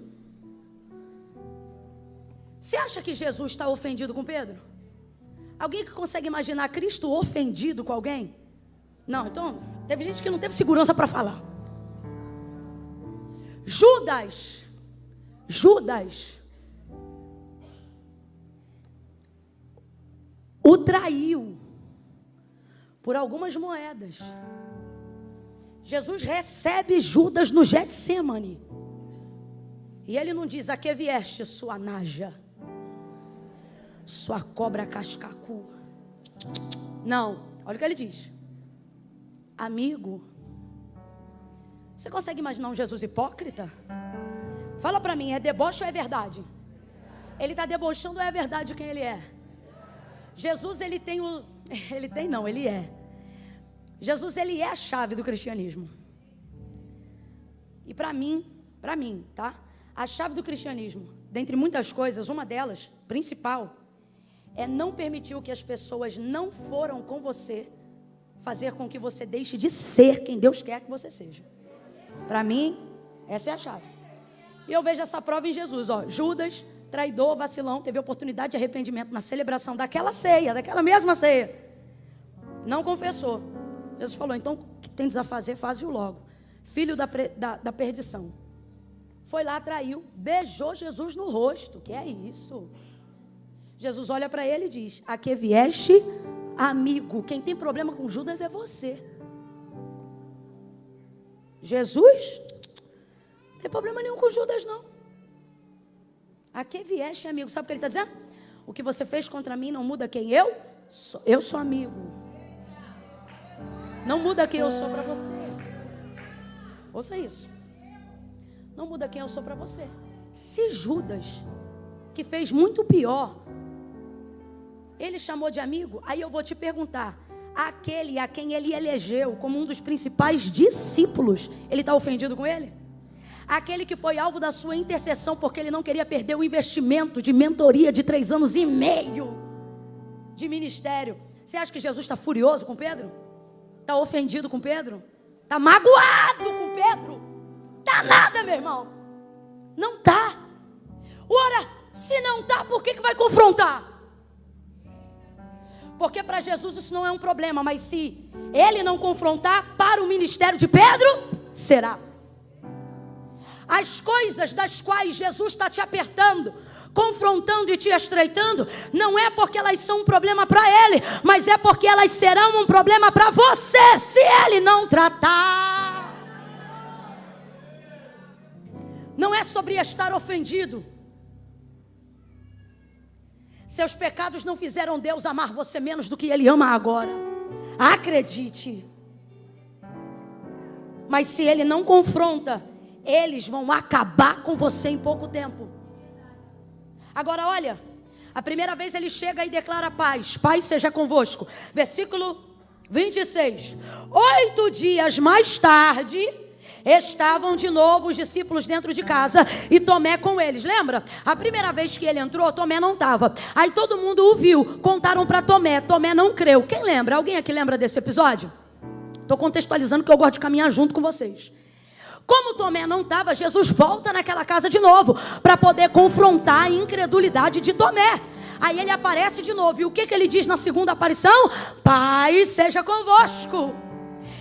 Você acha que Jesus está ofendido com Pedro? Alguém que consegue imaginar Cristo ofendido com alguém? Não, então, teve gente que não teve segurança para falar. Judas o traiu por algumas moedas. Jesus recebe Judas no Getsemane. E ele não diz: a que vieste, sua naja, sua cobra cascacu. Não, olha o que ele diz: amigo. Você consegue imaginar um Jesus hipócrita? Fala para mim, é deboche ou é verdade? Ele está debochando ou é verdade quem ele é? Jesus, ele tem o... Ele é. Jesus, ele é a chave do cristianismo. E para mim, tá? A chave do cristianismo, dentre muitas coisas, uma delas, principal, é não permitir que as pessoas não foram com você fazer com que você deixe de ser quem Deus quer que você seja. Para mim, essa é a chave. E eu vejo essa prova em Jesus, ó. Judas, traidor, vacilão, teve oportunidade de arrependimento na celebração daquela ceia, daquela mesma ceia. Não confessou. Jesus falou: então, o que tens a fazer, faze-o logo. Filho da perdição. Foi lá, traiu, beijou Jesus no rosto. Que é isso? Jesus olha para ele e diz: a que vieste, amigo? Quem tem problema com Judas é você. Jesus, não tem problema nenhum com Judas, não. A que vieste, amigo? Sabe o que ele está dizendo? O que você fez contra mim não muda quem eu sou. Eu sou amigo. Não muda quem eu sou para você. Ouça isso. Não muda quem eu sou para você. Se Judas, que fez muito pior, ele chamou de amigo, aí eu vou te perguntar: aquele a quem ele elegeu como um dos principais discípulos, ele está ofendido com ele? Aquele que foi alvo da sua intercessão porque ele não queria perder o investimento de mentoria de 3 anos e meio de ministério. Você acha que Jesus está furioso com Pedro? Está ofendido com Pedro? Está magoado com Pedro? Está nada, meu irmão. Não está. Ora, se não está, por que vai confrontar? Porque para Jesus isso não é um problema, mas se ele não confrontar, para o ministério de Pedro, será. As coisas das quais Jesus está te apertando, confrontando e te estreitando, não é porque elas são um problema para ele, mas é porque elas serão um problema para você, se ele não tratar. Não é sobre estar ofendido. Seus pecados não fizeram Deus amar você menos do que Ele ama agora. Acredite. Mas se Ele não confronta, eles vão acabar com você em pouco tempo. Agora olha, a primeira vez ele chega e declara paz. Paz seja convosco. Versículo 26. 8 dias mais tarde, estavam de novo os discípulos dentro de casa e Tomé com eles. Lembra? A primeira vez que ele entrou, Tomé não estava. Aí todo mundo o viu, contaram para Tomé. Tomé não creu. Quem lembra? Alguém aqui lembra desse episódio? Estou contextualizando que eu gosto de caminhar junto com vocês. Como Tomé não estava, Jesus volta naquela casa de novo para poder confrontar a incredulidade de Tomé. Aí ele aparece de novo. E o que ele diz na segunda aparição? Paz seja convosco.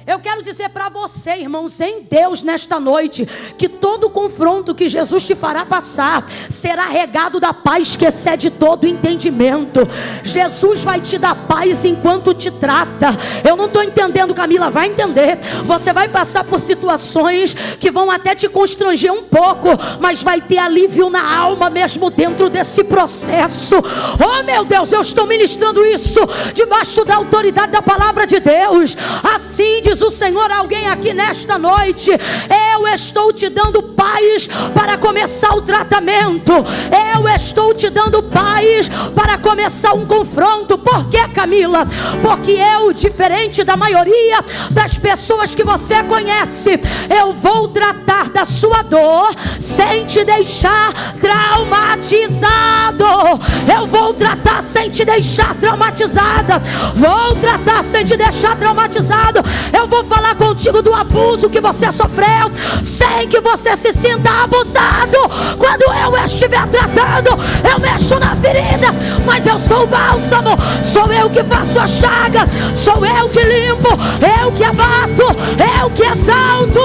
Eu quero dizer para você, irmãos, em Deus nesta noite, que todo confronto que Jesus te fará passar será regado da paz que excede todo entendimento. Jesus vai te dar paz enquanto te trata. Eu não estou entendendo, Camila, vai entender. Você vai passar por situações que vão até te constranger um pouco, mas vai ter alívio na alma mesmo dentro desse processo. Oh meu Deus, eu estou ministrando isso debaixo da autoridade da palavra de Deus. Assim diz o Senhor a alguém aqui nesta noite: eu estou te dando paz para começar o tratamento. Eu estou te dando paz para começar um confronto. Por que, Camila? Porque eu, diferente da maioria das pessoas que você conhece, eu vou tratar da sua dor sem te deixar traumatizado. Eu vou tratar sem te deixar traumatizada. Vou tratar sem te deixar traumatizado. Eu vou falar contigo do abuso que você sofreu, sem que você se sinta abusado. Quando eu estiver tratando, eu mexo na ferida, mas eu sou o bálsamo. Sou eu que faço a chaga, sou eu que limpo, eu que abato, eu que exalto.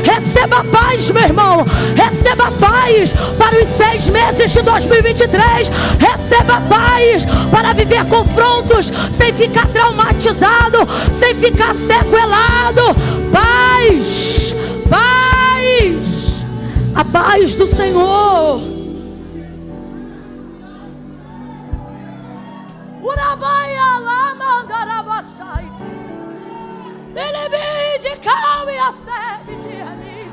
Receba paz, meu irmão. Receba paz para os 6 meses de 2023. Receba paz para viver confrontos sem ficar traumatizado, sem ficar sequelado. Paz, paz, a paz do Senhor. Urabaia lama darabashai, delebe de cal e a sebe de ali,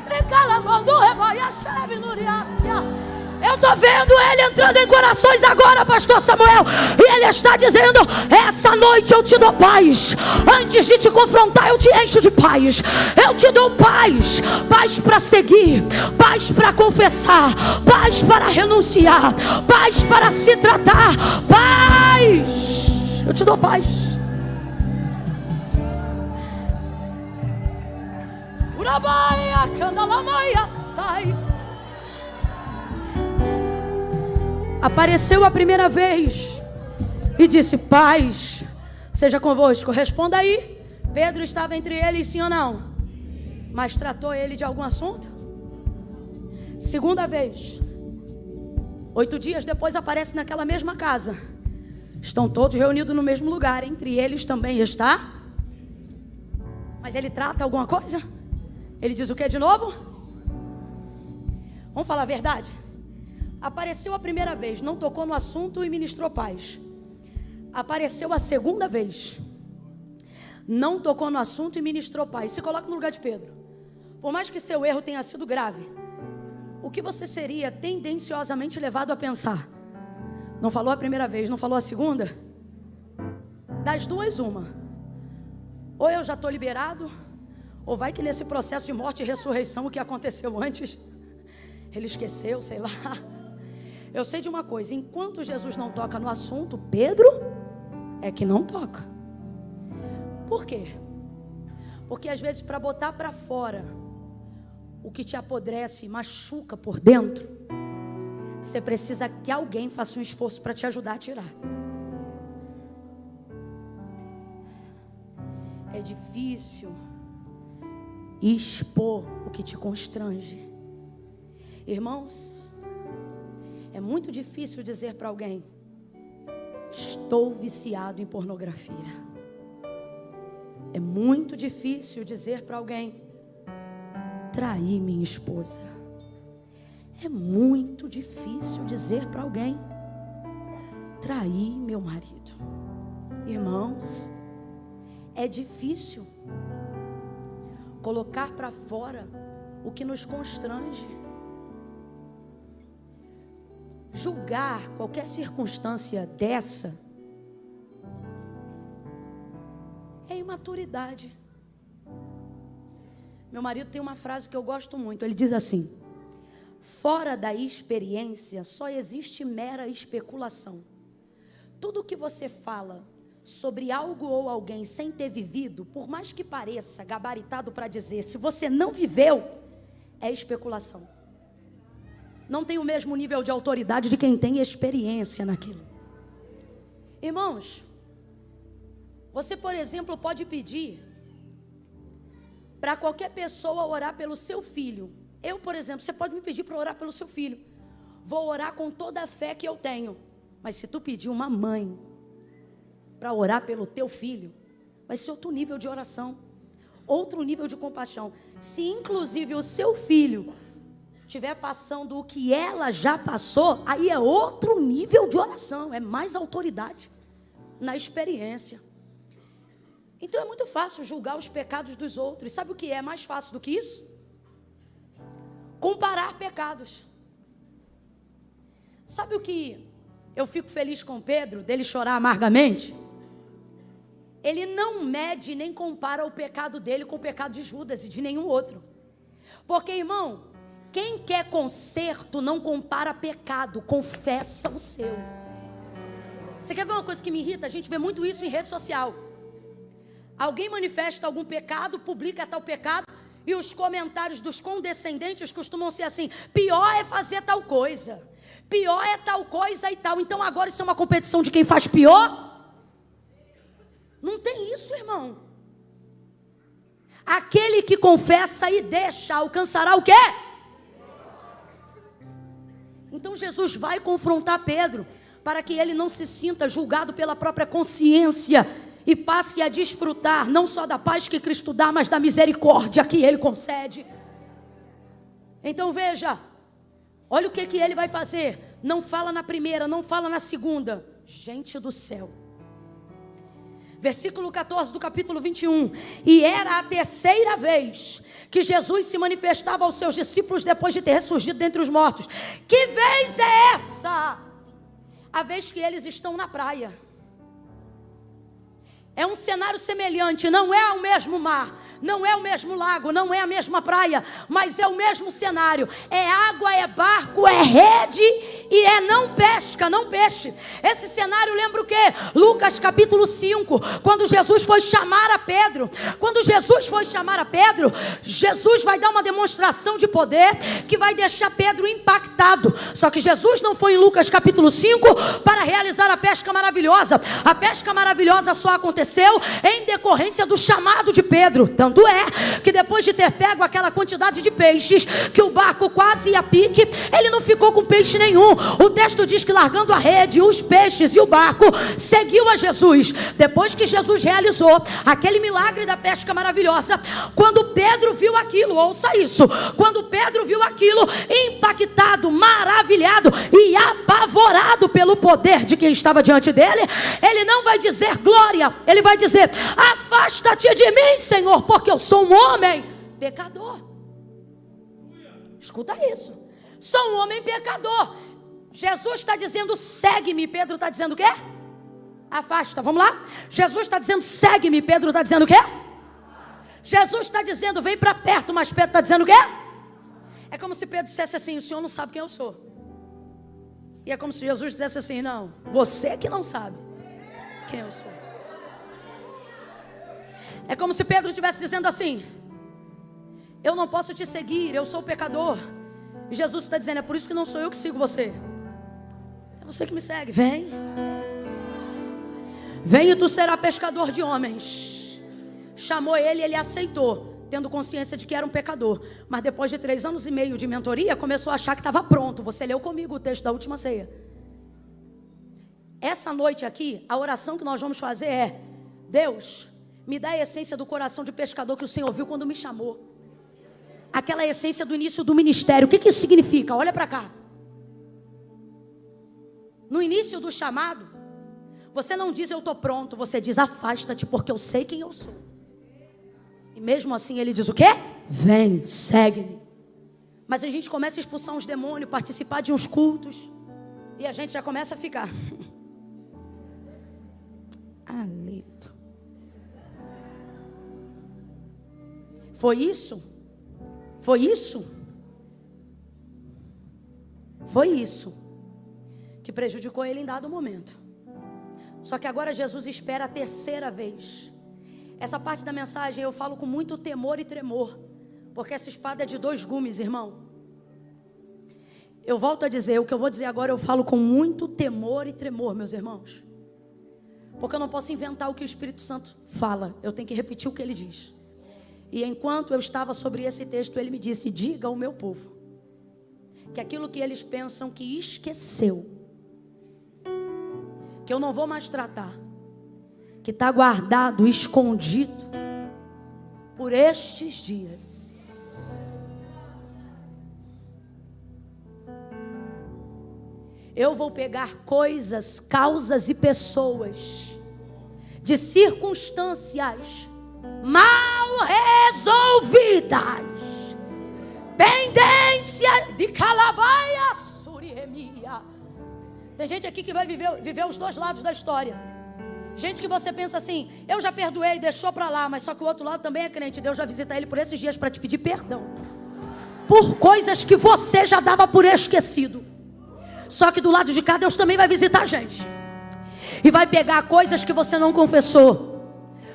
recalamondo rebaia chave nuriacia. Eu estou vendo ele entrando em corações agora, pastor Samuel. E ele está dizendo: essa noite eu te dou paz. Antes de te confrontar, eu te encho de paz. Eu te dou paz. Paz para seguir, paz para confessar, paz para renunciar, paz para se tratar. Paz. Eu te dou paz. Urabaia candalamaia sai. Apareceu a primeira vez e disse: paz seja convosco. Responda aí. Pedro estava entre eles, sim ou não? Mas tratou ele de algum assunto? Segunda vez, 8 dias depois, aparece naquela mesma casa. Estão todos reunidos no mesmo lugar. Entre eles também está. Mas ele trata alguma coisa? Ele diz o que de novo? Vamos falar a verdade? Apareceu a primeira vez, não tocou no assunto e ministrou paz. Apareceu a segunda vez, não tocou no assunto e ministrou paz. Se coloca no lugar de Pedro. Por mais que seu erro tenha sido grave, o que você seria tendenciosamente levado a pensar? Não falou a primeira vez, não falou a segunda? Das duas, uma. Ou eu já estou liberado, ou vai que nesse processo de morte e ressurreição, o que aconteceu antes, ele esqueceu, sei lá. Eu sei de uma coisa: enquanto Jesus não toca no assunto, Pedro é que não toca. Por quê? Porque às vezes, para botar para fora o que te apodrece e machuca por dentro, você precisa que alguém faça um esforço para te ajudar a tirar. É difícil expor o que te constrange. Irmãos, É muito difícil dizer para alguém: estou viciado em pornografia. É muito difícil dizer para alguém: traí minha esposa. É muito difícil dizer para alguém: traí meu marido. Irmãos, é difícil colocar para fora o que nos constrange. Julgar qualquer circunstância dessa é imaturidade. Meu marido tem uma frase que eu gosto muito. Ele diz assim: fora da experiência só existe mera especulação. Tudo que você fala sobre algo ou alguém sem ter vivido, por mais que pareça gabaritado para dizer, se você não viveu, é especulação. Não tem o mesmo nível de autoridade de quem tem experiência naquilo. Irmãos, você, por exemplo, pode pedir para qualquer pessoa orar pelo seu filho. Eu, por exemplo, você pode me pedir para orar pelo seu filho. Vou orar com toda a fé que eu tenho. Mas se tu pedir uma mãe para orar pelo teu filho, vai ser outro nível de oração, outro nível de compaixão. Se inclusive o seu filho estiver passando o que ela já passou, aí é outro nível de oração, é mais autoridade na experiência. Então é muito fácil julgar os pecados dos outros. Sabe o que é mais fácil do que isso? Comparar pecados. Sabe o que eu fico feliz com Pedro, dele chorar amargamente? Ele não mede nem compara o pecado dele com o pecado de Judas e de nenhum outro. Porque, irmão, quem quer conserto não compara pecado, confessa o seu. Você quer ver uma coisa que me irrita? A gente vê muito isso em rede social. Alguém manifesta algum pecado, publica tal pecado, e os comentários dos condescendentes costumam ser assim: pior é fazer tal coisa, pior é tal coisa e tal. Então agora isso é uma competição de quem faz pior? Não tem isso, irmão. Aquele que confessa e deixa alcançará o quê? Então Jesus vai confrontar Pedro para que ele não se sinta julgado pela própria consciência e passe a desfrutar não só da paz que Cristo dá, mas da misericórdia que Ele concede. Então veja, olha o que ele vai fazer. Não fala na primeira, não fala na segunda. Gente do céu. Versículo 14 do capítulo 21. E era a terceira vez que Jesus se manifestava aos seus discípulos depois de ter ressurgido dentre os mortos. Que vez é essa? A vez que eles estão na praia. É um cenário semelhante, não é o mesmo mar, não é o mesmo lago, não é a mesma praia, mas é o mesmo cenário. É água, é barco, é rede e é não pesca, não peixe. Esse cenário lembra o quê? Lucas capítulo 5, quando Jesus foi chamar a Pedro. Quando Jesus foi chamar a Pedro, Jesus vai dar uma demonstração de poder que vai deixar Pedro impactado. Só que Jesus não foi em Lucas capítulo 5 para realizar a pesca maravilhosa. A pesca maravilhosa só aconteceu em decorrência do chamado de Pedro. Tanto é que depois de ter pego aquela quantidade de peixes, que o barco quase ia a pique, ele não ficou com peixe nenhum. O texto diz que largando a rede, os peixes e o barco, seguiu a Jesus. Depois que Jesus realizou aquele milagre da pesca maravilhosa, quando Pedro viu aquilo, ouça isso, quando Pedro viu aquilo, impactado, maravilhado e apavorado pelo poder de quem estava diante dele, ele não vai dizer glória, ele vai dizer: afasta-te de mim, Senhor, porque eu sou um homem pecador. Escuta isso, sou um homem pecador. Jesus está dizendo segue-me, Pedro está dizendo o quê? Afasta, vamos lá? Jesus está dizendo segue-me, Pedro está dizendo o quê? Jesus está dizendo vem para perto, mas Pedro está dizendo o quê? É como se Pedro dissesse assim: o senhor não sabe quem eu sou. E é como se Jesus dissesse assim: não, você que não sabe quem eu sou. É como se Pedro estivesse dizendo assim: eu não posso te seguir, eu sou pecador. E Jesus está dizendo: é por isso que não sou eu que sigo você, é você que me segue. Vem, vem e tu serás pescador de homens. Chamou ele, ele aceitou. tendo consciência de que era um pecador. Mas depois de 3 anos e meio de mentoria, começou a achar que estava pronto. Você leu comigo o texto da última ceia. Essa noite aqui, a oração que nós vamos fazer é: Deus, me dá a essência do coração de pescador que o Senhor viu quando me chamou. Aquela essência do início do ministério. O que isso significa? Olha para cá. No início do chamado, você não diz eu estou pronto, você diz afasta-te porque eu sei quem eu sou. E mesmo assim ele diz o quê? Vem, segue-me. Mas a gente começa a expulsar uns demônios, participar de uns cultos, e a gente já começa a ficar aleluia. Foi isso? Foi isso? Foi isso que prejudicou ele em dado momento. Só que agora Jesus espera a 3ª vez. Essa parte da mensagem eu falo com muito temor e tremor, porque essa espada é de 2 gumes, irmão. Eu volto a dizer, o que eu vou dizer agora eu falo com muito temor e tremor, meus irmãos. Porque eu não posso inventar o que o Espírito Santo fala, eu tenho que repetir o que ele diz. E enquanto eu estava sobre esse texto, ele me disse: diga ao meu povo que aquilo que eles pensam que esqueceu, que eu não vou mais tratar, que está guardado, escondido por estes dias. Eu vou pegar coisas, causas e pessoas de circunstâncias mal resolvidas, pendência de calabaia suremia. Tem gente aqui que vai viver os 2 lados da história. Gente que você pensa assim: eu já perdoei, deixou pra lá, mas só que o outro lado também é crente. Deus vai visitar ele por esses dias para te pedir perdão por coisas que você já dava por esquecido. Só que do lado de cá Deus também vai visitar a gente e vai pegar coisas que você não confessou,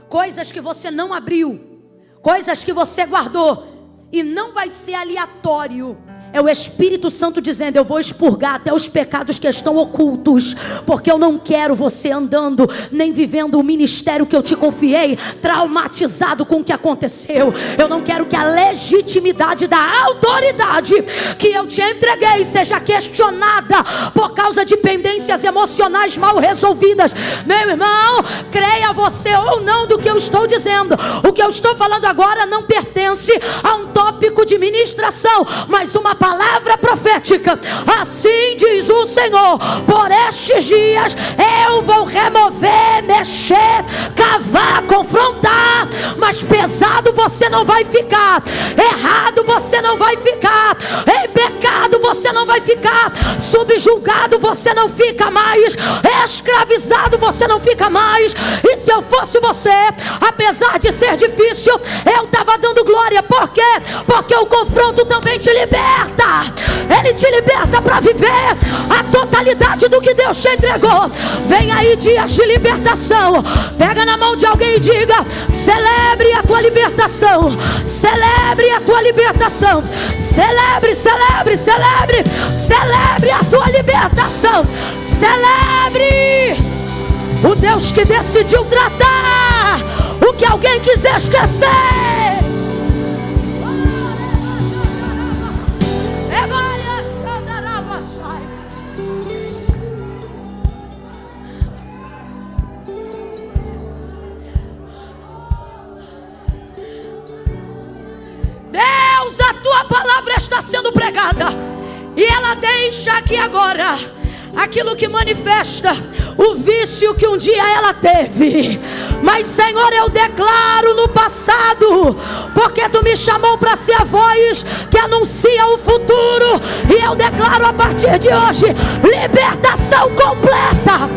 coisas que você não abriu, coisas que você guardou. E não vai ser aleatório. É o Espírito Santo dizendo: eu vou expurgar até os pecados que estão ocultos, porque eu não quero você andando, nem vivendo o ministério que eu te confiei, traumatizado com o que aconteceu. Eu não quero que a legitimidade da autoridade que eu te entreguei seja questionada por causa de pendências emocionais mal resolvidas. Meu irmão, creia você ou não do que eu estou dizendo. O que eu estou falando agora não pertence a um tópico de ministração, mas uma palavra profética. Assim diz o Senhor: por estes dias eu vou remover, mexer, cavar, confrontar, mas pesado você não vai ficar, errado você não vai ficar, em pecado você não vai ficar, subjugado você não fica mais, escravizado você não fica mais. E se eu fosse você, apesar de ser difícil, eu estava dando glória. Por quê? Porque o confronto também te liberta. Ele te liberta para viver a totalidade do que Deus te entregou. Vem aí dias de libertação. Pega na mão de alguém e diga: celebre a tua libertação. Celebre a tua libertação. Celebre, celebre, celebre. Celebre a tua libertação. Celebre o Deus que decidiu tratar o que alguém quiser esquecer. Deus, a tua palavra está sendo pregada e ela deixa aqui agora aquilo que manifesta o vício que um dia ela teve. Mas Senhor, eu declaro no passado, porque tu me chamou para ser a voz que anuncia o futuro, e eu declaro a partir de hoje libertação completa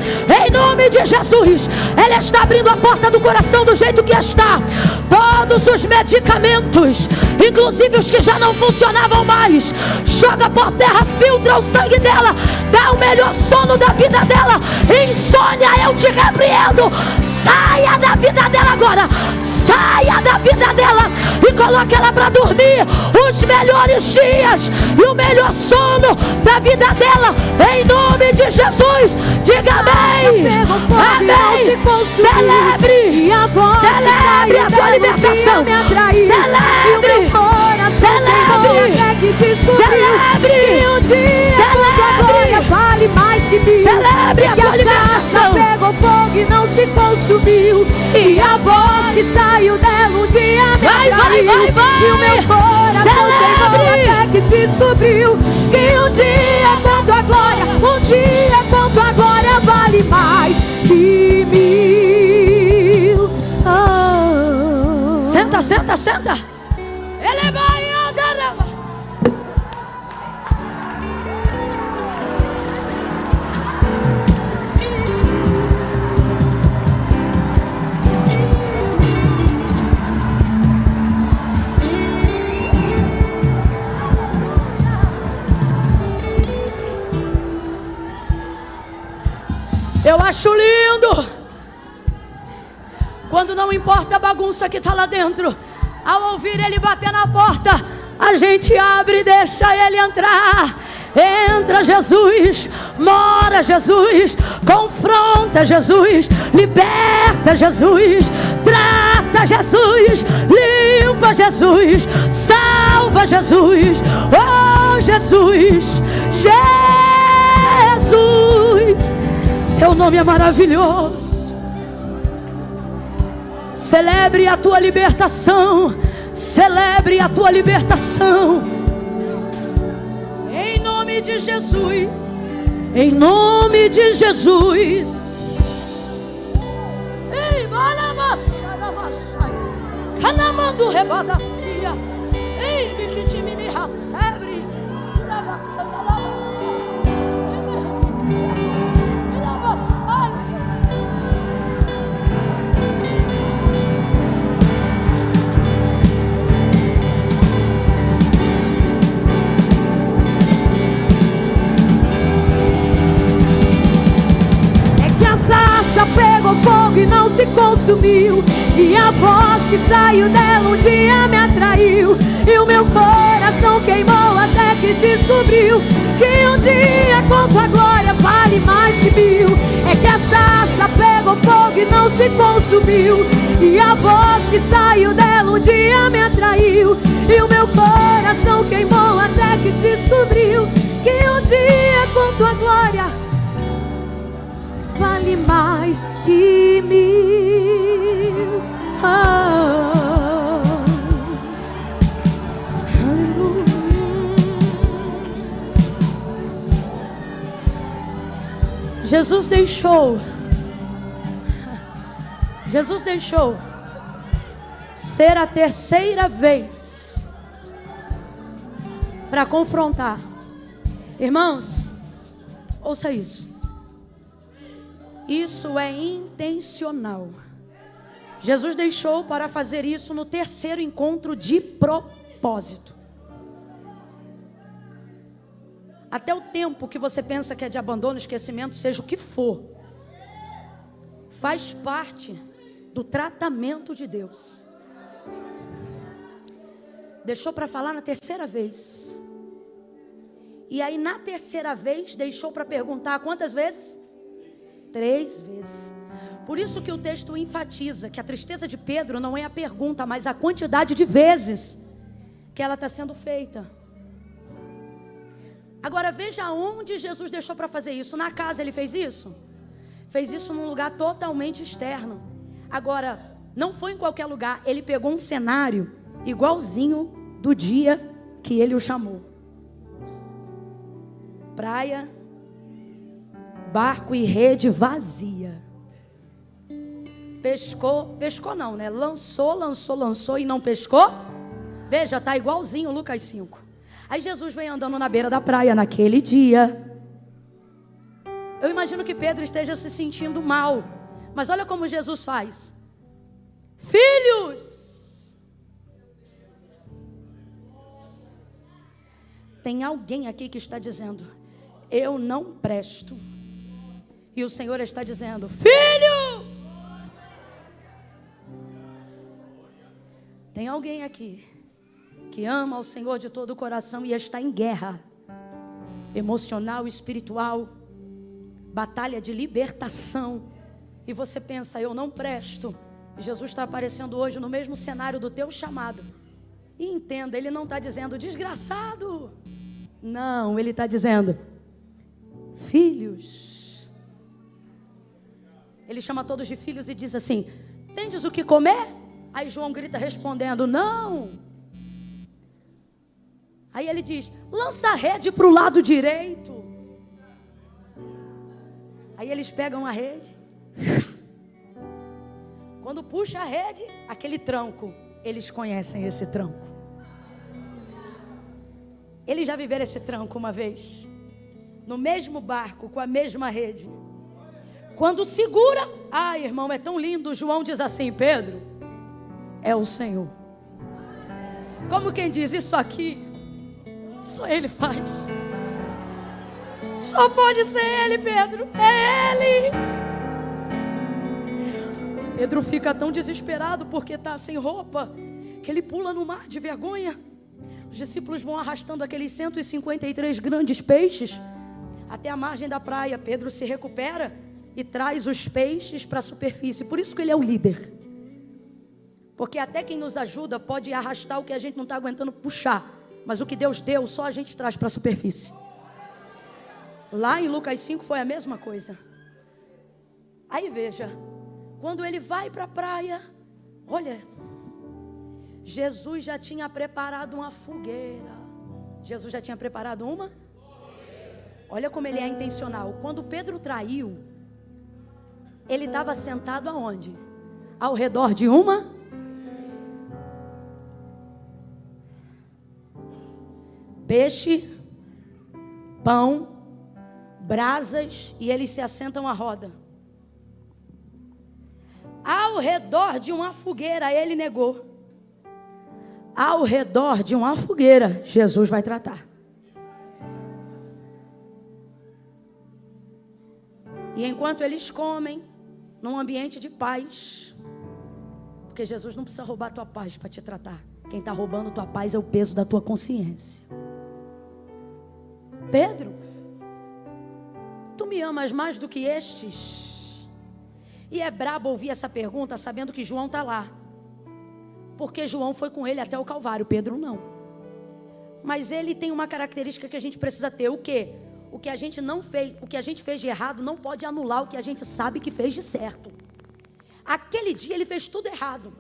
em nome de Jesus. Ela está abrindo a porta do coração do jeito que está. Todos os medicamentos, inclusive os que já não funcionavam mais, joga por terra, filtra o sangue dela, dá o melhor sono da vida dela. Insônia, eu te repreendo. Saia da vida dela agora. Saia da vida dela e coloque ela para dormir os melhores dias e o melhor sono da vida dela, em nome de Jesus. Diga amém. Amém. Celebre a tua libertação. Celebre. consumiu. Celebre a tua libertação. Pegou fogo e não se consumiu. E a voz que saiu dela um dia me atraiu. E o meu coração queimou até que descobriu que um dia quanto a glória, um dia quanto a glória vale mais que 1000. Oh. Senta, senta, senta. Ele vai andar. Eu acho lindo quando não importa a bagunça que está lá dentro, ao ouvir ele bater na porta, a gente abre e deixa ele entrar. Entra Jesus, mora Jesus, confronta Jesus, liberta Jesus, trata Jesus, limpa Jesus, salva Jesus, oh Jesus, Jesus, teu nome é maravilhoso. Celebre a tua libertação, celebre a tua libertação, em nome de Jesus, em nome de Jesus. Ei, canamando rebadacia, ei, biquitimini racebre, pegou fogo e não se consumiu. E a voz que saiu dela um dia me atraiu. E o meu coração queimou até que descobriu que um dia quanto a glória vale mais que 1000. É que a sarça pegou fogo e não se consumiu. E a voz que saiu dela um dia me atraiu. E o meu coração queimou até que descobriu que um dia quanto a glória vale mais que 1000. Oh. Jesus deixou ser a terceira vez para confrontar. Irmãos, ouça isso. Isso é intencional. Jesus deixou para fazer isso no terceiro encontro de propósito. Até o tempo que você pensa que é de abandono, esquecimento, seja o que for, faz parte do tratamento de Deus. Deixou para falar na terceira vez. E aí na terceira vez deixou para perguntar quantas vezes? 3 vezes. Por isso que o texto enfatiza que a tristeza de Pedro não é a pergunta, mas a quantidade de vezes que ela está sendo feita. Agora veja onde Jesus deixou para fazer isso. Na casa ele fez isso? Fez isso num lugar totalmente externo. Agora, não foi em qualquer lugar. Ele pegou um cenário igualzinho do dia que ele o chamou. Praia, barco e rede vazia. Pescou não, né? Lançou e não pescou. Veja, tá igualzinho Lucas 5. Aí Jesus vem andando na beira da praia naquele dia. Eu imagino que Pedro esteja se sentindo mal. Mas olha como Jesus faz. Filhos! Tem alguém aqui que está dizendo: eu não presto. E o Senhor está dizendo: filho! Tem alguém aqui que ama ao Senhor de todo o coração e está em guerra emocional, espiritual, batalha de libertação, e você pensa: eu não presto. E Jesus está aparecendo hoje no mesmo cenário do teu chamado. E entenda, Ele não está dizendo desgraçado. Não, Ele está dizendo: filhos. Ele chama todos de filhos e diz assim: tendes o que comer? Aí João grita respondendo: não. Aí ele diz: lança a rede para o lado direito. Aí eles pegam a rede. Quando puxa a rede, aquele tranco, eles conhecem esse tranco. Eles já viveram esse tranco uma vez, no mesmo barco, com a mesma rede. Quando segura, ai irmão, é tão lindo. João diz assim: Pedro, é o Senhor. Como quem diz, isso aqui só Ele faz. Só pode ser Ele, Pedro, é Ele. Pedro fica tão desesperado porque está sem roupa, que ele pula no mar de vergonha. Os discípulos vão arrastando aqueles 153 grandes peixes até a margem da praia. Pedro se recupera e traz os peixes para a superfície. Por isso que ele é o líder. Porque até quem nos ajuda pode arrastar o que a gente não está aguentando puxar. Mas o que Deus deu, só a gente traz para a superfície. Lá em Lucas 5 foi a mesma coisa. Aí veja, quando ele vai para a praia, olha, Jesus já tinha preparado uma fogueira. Jesus já tinha preparado uma? Olha como ele é intencional. Quando Pedro traiu, ele estava sentado aonde? Ao redor de uma? Peixe, pão, brasas, e eles se assentam à roda. Ao redor de uma fogueira, ele negou. Ao redor de uma fogueira, Jesus vai tratar. E enquanto eles comem, num ambiente de paz, porque Jesus não precisa roubar a tua paz para te tratar. Quem está roubando a tua paz é o peso da tua consciência. Pedro, tu me amas mais do que estes? E é brabo ouvir essa pergunta sabendo que João está lá. Porque João foi com ele até o Calvário, Pedro não. Mas ele tem uma característica que a gente precisa ter. O quê? O que a gente não fez, o que a gente fez de errado não pode anular o que a gente sabe que fez de certo. Aquele dia ele fez tudo errado.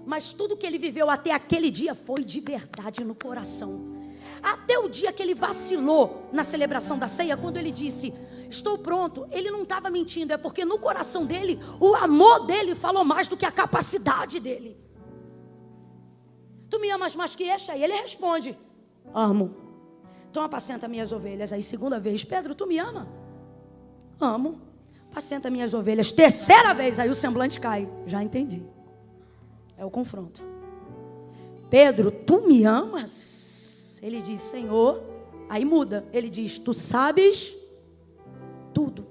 Mas tudo que ele viveu até aquele dia foi de verdade no coração. Até o dia que ele vacilou na celebração da ceia, quando ele disse: estou pronto, ele não estava mentindo. É porque no coração dele, o amor dele falou mais do que a capacidade dele. Tu me amas mais que este? Aí ele responde: amo. Então apacenta minhas ovelhas. Aí segunda vez: Pedro, tu me ama? Amo. Apacenta minhas ovelhas. Terceira vez, aí o semblante cai. Já entendi. É o confronto. Pedro, tu me amas? Ele diz: Senhor. Aí muda. Ele diz: tu sabes tudo.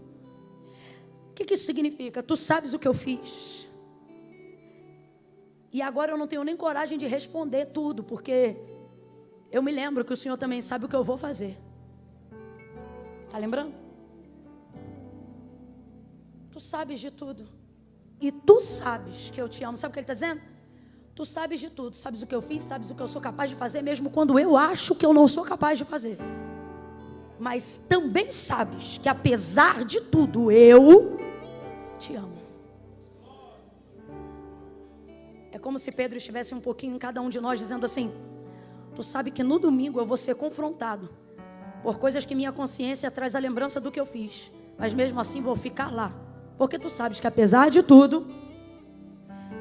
O que isso significa? Tu sabes o que eu fiz. E agora eu não tenho nem coragem de responder tudo, porque eu me lembro que o Senhor também sabe o que eu vou fazer. Está lembrando? Tu sabes de tudo. E tu sabes que eu te amo. Sabe o que ele está dizendo? Tu sabes de tudo. Sabes o que eu fiz, sabes o que eu sou capaz de fazer, mesmo quando eu acho que eu não sou capaz de fazer. Mas também sabes que apesar de tudo, eu te amo. É como se Pedro estivesse um pouquinho em cada um de nós dizendo assim: tu sabe que no domingo eu vou ser confrontado por coisas que minha consciência traz a lembrança do que eu fiz, mas mesmo assim vou ficar lá, porque tu sabes que apesar de tudo,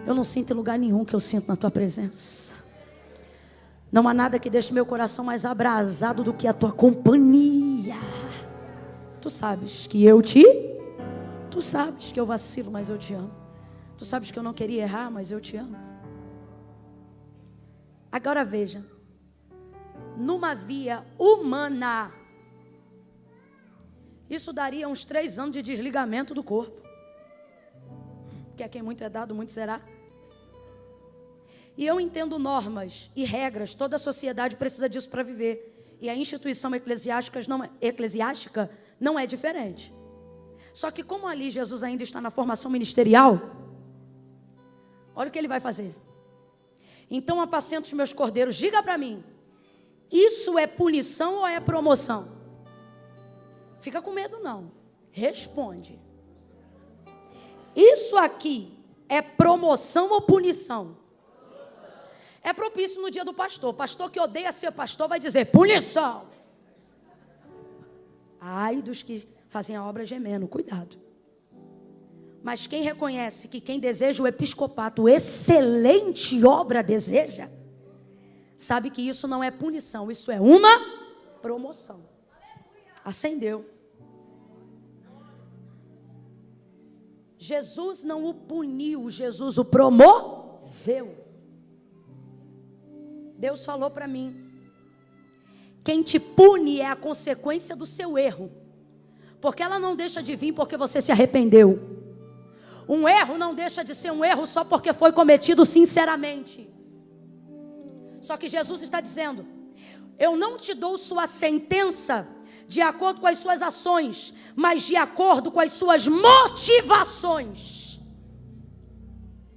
eu não sinto em lugar nenhum que eu sinto na tua presença. Não há nada que deixe meu coração mais abrasado do que a tua companhia. Tu sabes que eu te... Tu sabes que eu vacilo, mas eu te amo. Tu sabes que eu não queria errar, mas eu te amo. Agora veja. Numa via humana, isso daria uns 3 anos de desligamento do corpo. Que a quem muito é dado, muito será. E eu entendo normas e regras. Toda a sociedade precisa disso para viver. E a instituição eclesiástica não é diferente. Só que como ali Jesus ainda está na formação ministerial, olha o que ele vai fazer. Então apacenta os meus cordeiros. Diga para mim, isso é punição ou é promoção? Fica com medo não. Responde. Isso aqui é promoção ou punição? É propício no dia do pastor. O pastor que odeia ser pastor vai dizer punição. Ai dos que fazem a obra gemendo, cuidado. Mas quem reconhece que quem deseja o episcopato, excelente obra deseja, sabe que isso não é punição, isso é uma promoção. Acendeu. Jesus não o puniu, Jesus o promoveu. Deus falou para mim: quem te pune é a consequência do seu erro, porque ela não deixa de vir porque você se arrependeu. Um erro não deixa de ser um erro só porque foi cometido sinceramente. Só que Jesus está dizendo: eu não te dou sua sentença de acordo com as suas ações, mas de acordo com as suas motivações.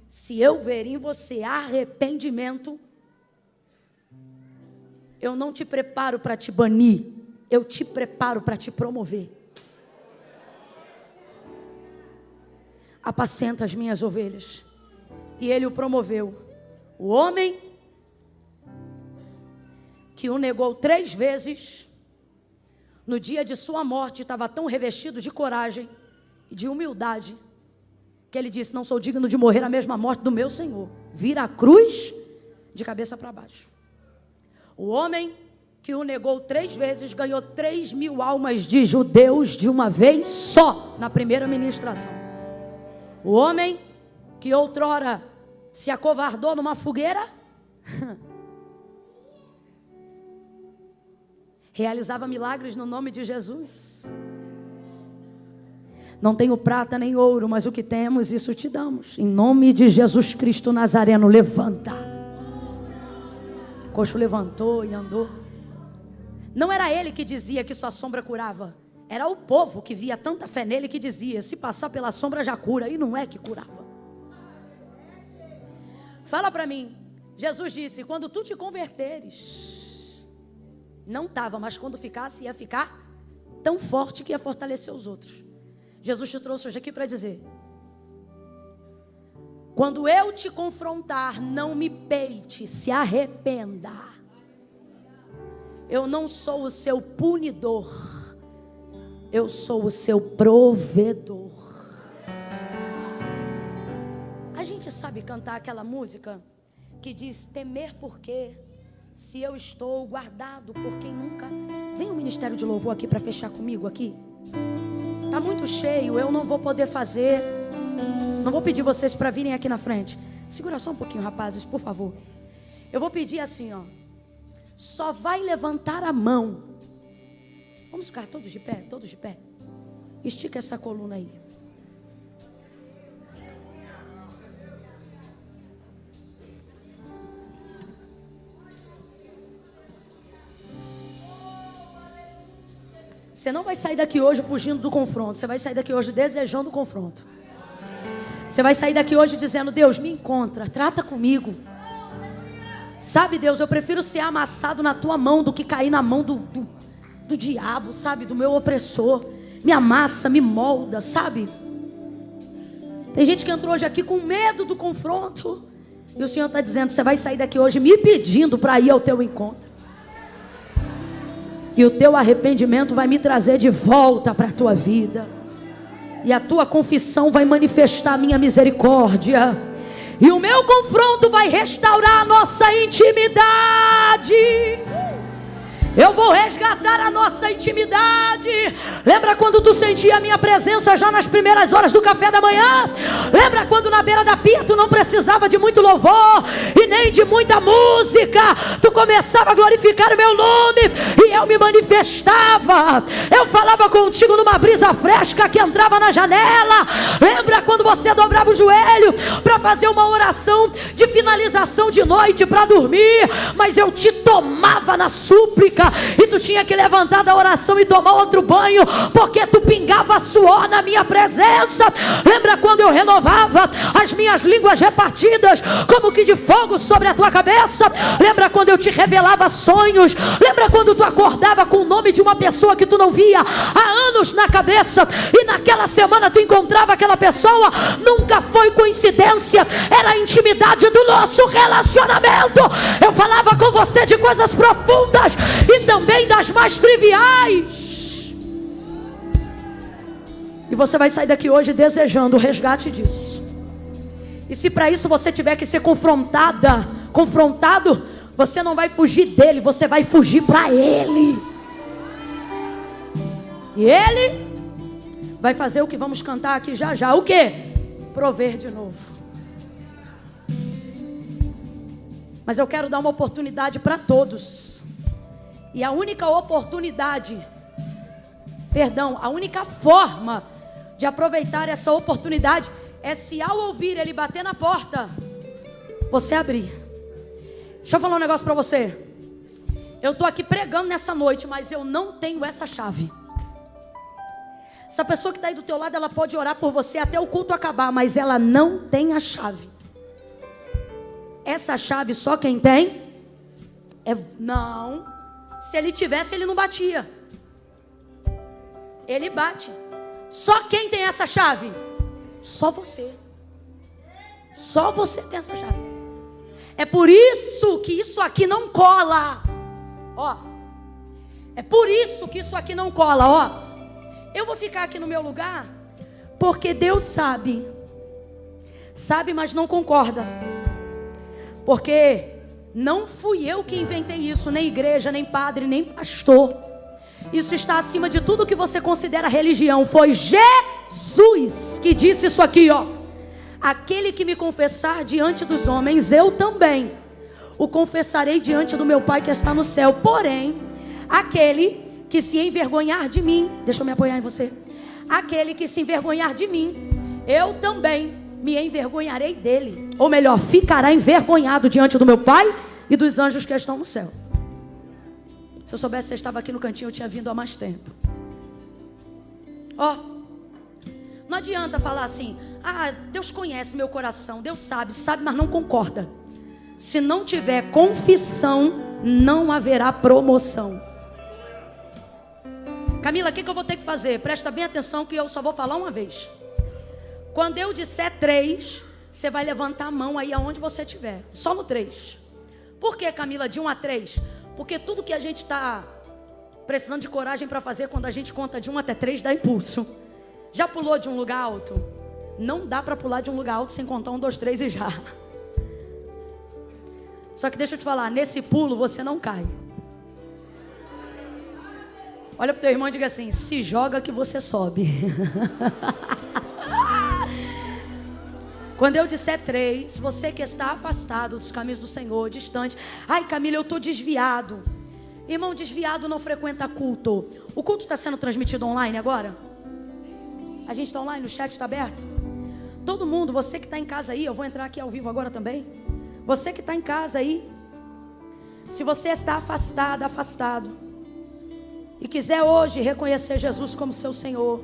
Se eu ver em você arrependimento, eu não te preparo para te banir, eu te preparo para te promover. Apacenta as minhas ovelhas. E ele o promoveu. O homem que o negou 3 vezes, no dia de sua morte, estava tão revestido de coragem e de humildade, que ele disse: não sou digno de morrer a mesma morte do meu Senhor. Vira a cruz de cabeça para baixo. O homem que o negou 3 vezes, ganhou 3.000 almas de judeus de uma vez só, na primeira ministração. O homem que outrora se acovardou numa fogueira, realizava milagres no nome de Jesus. Não tenho prata nem ouro, mas o que temos, isso te damos. Em nome de Jesus Cristo Nazareno, levanta. O coxo levantou e andou. Não era ele que dizia que sua sombra curava. Era o povo que via tanta fé nele que dizia: se passar pela sombra já cura. E não é que curava. Fala para mim. Jesus disse: quando tu te converteres, não estava, mas quando ficasse, ia ficar tão forte que ia fortalecer os outros. Jesus te trouxe hoje aqui para dizer: quando eu te confrontar, não me peite, se arrependa. Eu não sou o seu punidor, eu sou o seu provedor. A gente sabe cantar aquela música que diz: temer porque, se eu estou guardado por quem nunca... Vem o Ministério de Louvor aqui para fechar comigo aqui. Está muito cheio, eu não vou poder fazer. Não vou pedir vocês para virem aqui na frente. Segura só um pouquinho, rapazes, por favor. Eu vou pedir assim, ó. Só vai levantar a mão. Vamos ficar todos de pé, todos de pé. Estica essa coluna aí. Você não vai sair daqui hoje fugindo do confronto. Você vai sair daqui hoje desejando o confronto. Você vai sair daqui hoje dizendo: Deus, me encontra, trata comigo. Sabe, Deus, eu prefiro ser amassado na tua mão do que cair na mão do diabo, sabe, do meu opressor. Me amassa, me molda, sabe. Tem gente que entrou hoje aqui com medo do confronto, e o Senhor está dizendo: você vai sair daqui hoje me pedindo para ir ao teu encontro. E o teu arrependimento vai me trazer de volta para a tua vida. E a tua confissão vai manifestar a minha misericórdia. E o meu confronto vai restaurar a nossa intimidade. Eu vou resgatar a nossa intimidade. Lembra quando tu sentia a minha presença já nas primeiras horas do café da manhã? Lembra quando na beira da pia tu não precisava de muito louvor e nem de muita música? Tu começava a glorificar o meu nome e eu me manifestava. Eu falava contigo numa brisa fresca que entrava na janela. Lembra quando você dobrava o joelho para fazer uma oração de finalização de noite para dormir? Mas eu te tomava na súplica. E tu tinha que levantar da oração e tomar outro banho, porque tu pingava suor na minha presença. Lembra quando eu renovava as minhas línguas repartidas como que de fogo fogo sobre a tua cabeça. Lembra quando eu te revelava sonhos? Lembra quando tu acordava com o nome de uma pessoa que tu não via há anos na cabeça, e naquela semana tu encontrava aquela pessoa? Nunca foi coincidência, era a intimidade do nosso relacionamento. Eu falava com você de coisas profundas e também das mais triviais. E você vai sair daqui hoje desejando o resgate disso. E se para isso você tiver que ser confrontado, você não vai fugir dele, você vai fugir para ele. E ele vai fazer o que vamos cantar aqui já já. O quê? Prover de novo. Mas eu quero dar uma oportunidade para todos. E a única oportunidade, a única forma de aproveitar essa oportunidade é se ao ouvir ele bater na porta, você abrir. Deixa eu falar um negócio para você. Eu estou aqui pregando nessa noite, mas eu não tenho essa chave. Essa pessoa que está aí do teu lado, ela pode orar por você até o culto acabar, mas ela não tem a chave. Essa chave só quem tem não. Se ele tivesse, ele não batia. Ele bate. Só quem tem essa chave? Só você. Só você tem essa chave. É por isso que isso aqui não cola. Ó. É por isso que isso aqui não cola, ó. Eu vou ficar aqui no meu lugar porque Deus sabe. Sabe, mas não concorda. Porque não fui eu que inventei isso, nem igreja, nem padre, nem pastor. Isso está acima de tudo que você considera religião. Foi Jesus que disse isso aqui, ó. Aquele que me confessar diante dos homens, eu também o confessarei diante do meu Pai que está no céu. Porém, aquele que se envergonhar de mim, deixa eu me apoiar em você. Aquele que se envergonhar de mim, eu também me envergonharei dele. Ou melhor, ficará envergonhado diante do meu Pai e dos anjos que estão no céu. Se eu soubesse que você estava aqui no cantinho, eu tinha vindo há mais tempo. Ó, não adianta falar assim: ah, Deus conhece meu coração, Deus sabe, mas não concorda. Se não tiver confissão, não haverá promoção. Camila, o que eu vou ter que fazer? Presta bem atenção que eu só vou falar uma vez. Quando eu disser 3, você vai levantar a mão aí aonde você estiver. Só no 3. Por que, Camila, de 1 a 3? Porque tudo que a gente está precisando de coragem para fazer, quando a gente conta de 1 até 3, dá impulso. Já pulou de um lugar alto? Não dá para pular de um lugar alto sem contar 1, 2, 3 e já. Só que deixa eu te falar, nesse pulo você não cai. Olha para o teu irmão e diga assim: se joga que você sobe. Quando eu disser 3, você que está afastado dos caminhos do Senhor, distante. Ai, Camila, eu estou desviado. Irmão, desviado não frequenta culto. O culto está sendo transmitido online agora? A gente está online, o chat está aberto? Todo mundo, você que está em casa aí, eu vou entrar aqui ao vivo agora também. Você que está em casa aí, se você está afastado, e quiser hoje reconhecer Jesus como seu Senhor,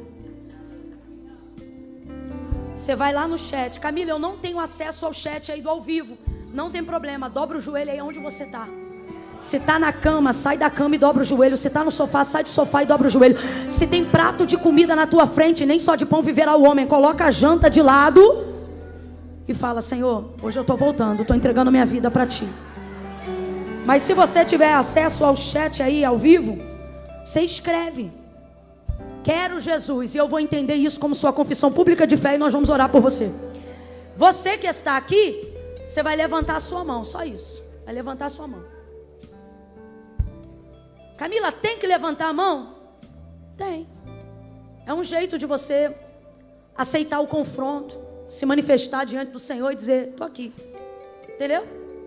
você vai lá no chat. Camila, eu não tenho acesso ao chat aí do ao vivo. Não tem problema, dobra o joelho aí onde você está. Se está na cama, sai da cama e dobra o joelho. Se está no sofá, sai do sofá e dobra o joelho. Se tem prato de comida na tua frente, nem só de pão viverá o homem. Coloca a janta de lado e fala: Senhor, hoje eu estou voltando, estou entregando minha vida para Ti. Mas se você tiver acesso ao chat aí ao vivo, você escreve: quero Jesus, e eu vou entender isso como sua confissão pública de fé, e nós vamos orar por você. Você que está aqui, você vai levantar a sua mão, só isso. Vai levantar a sua mão. Camila, tem que levantar a mão? Tem. É um jeito de você aceitar o confronto, se manifestar diante do Senhor e dizer: estou aqui. Entendeu?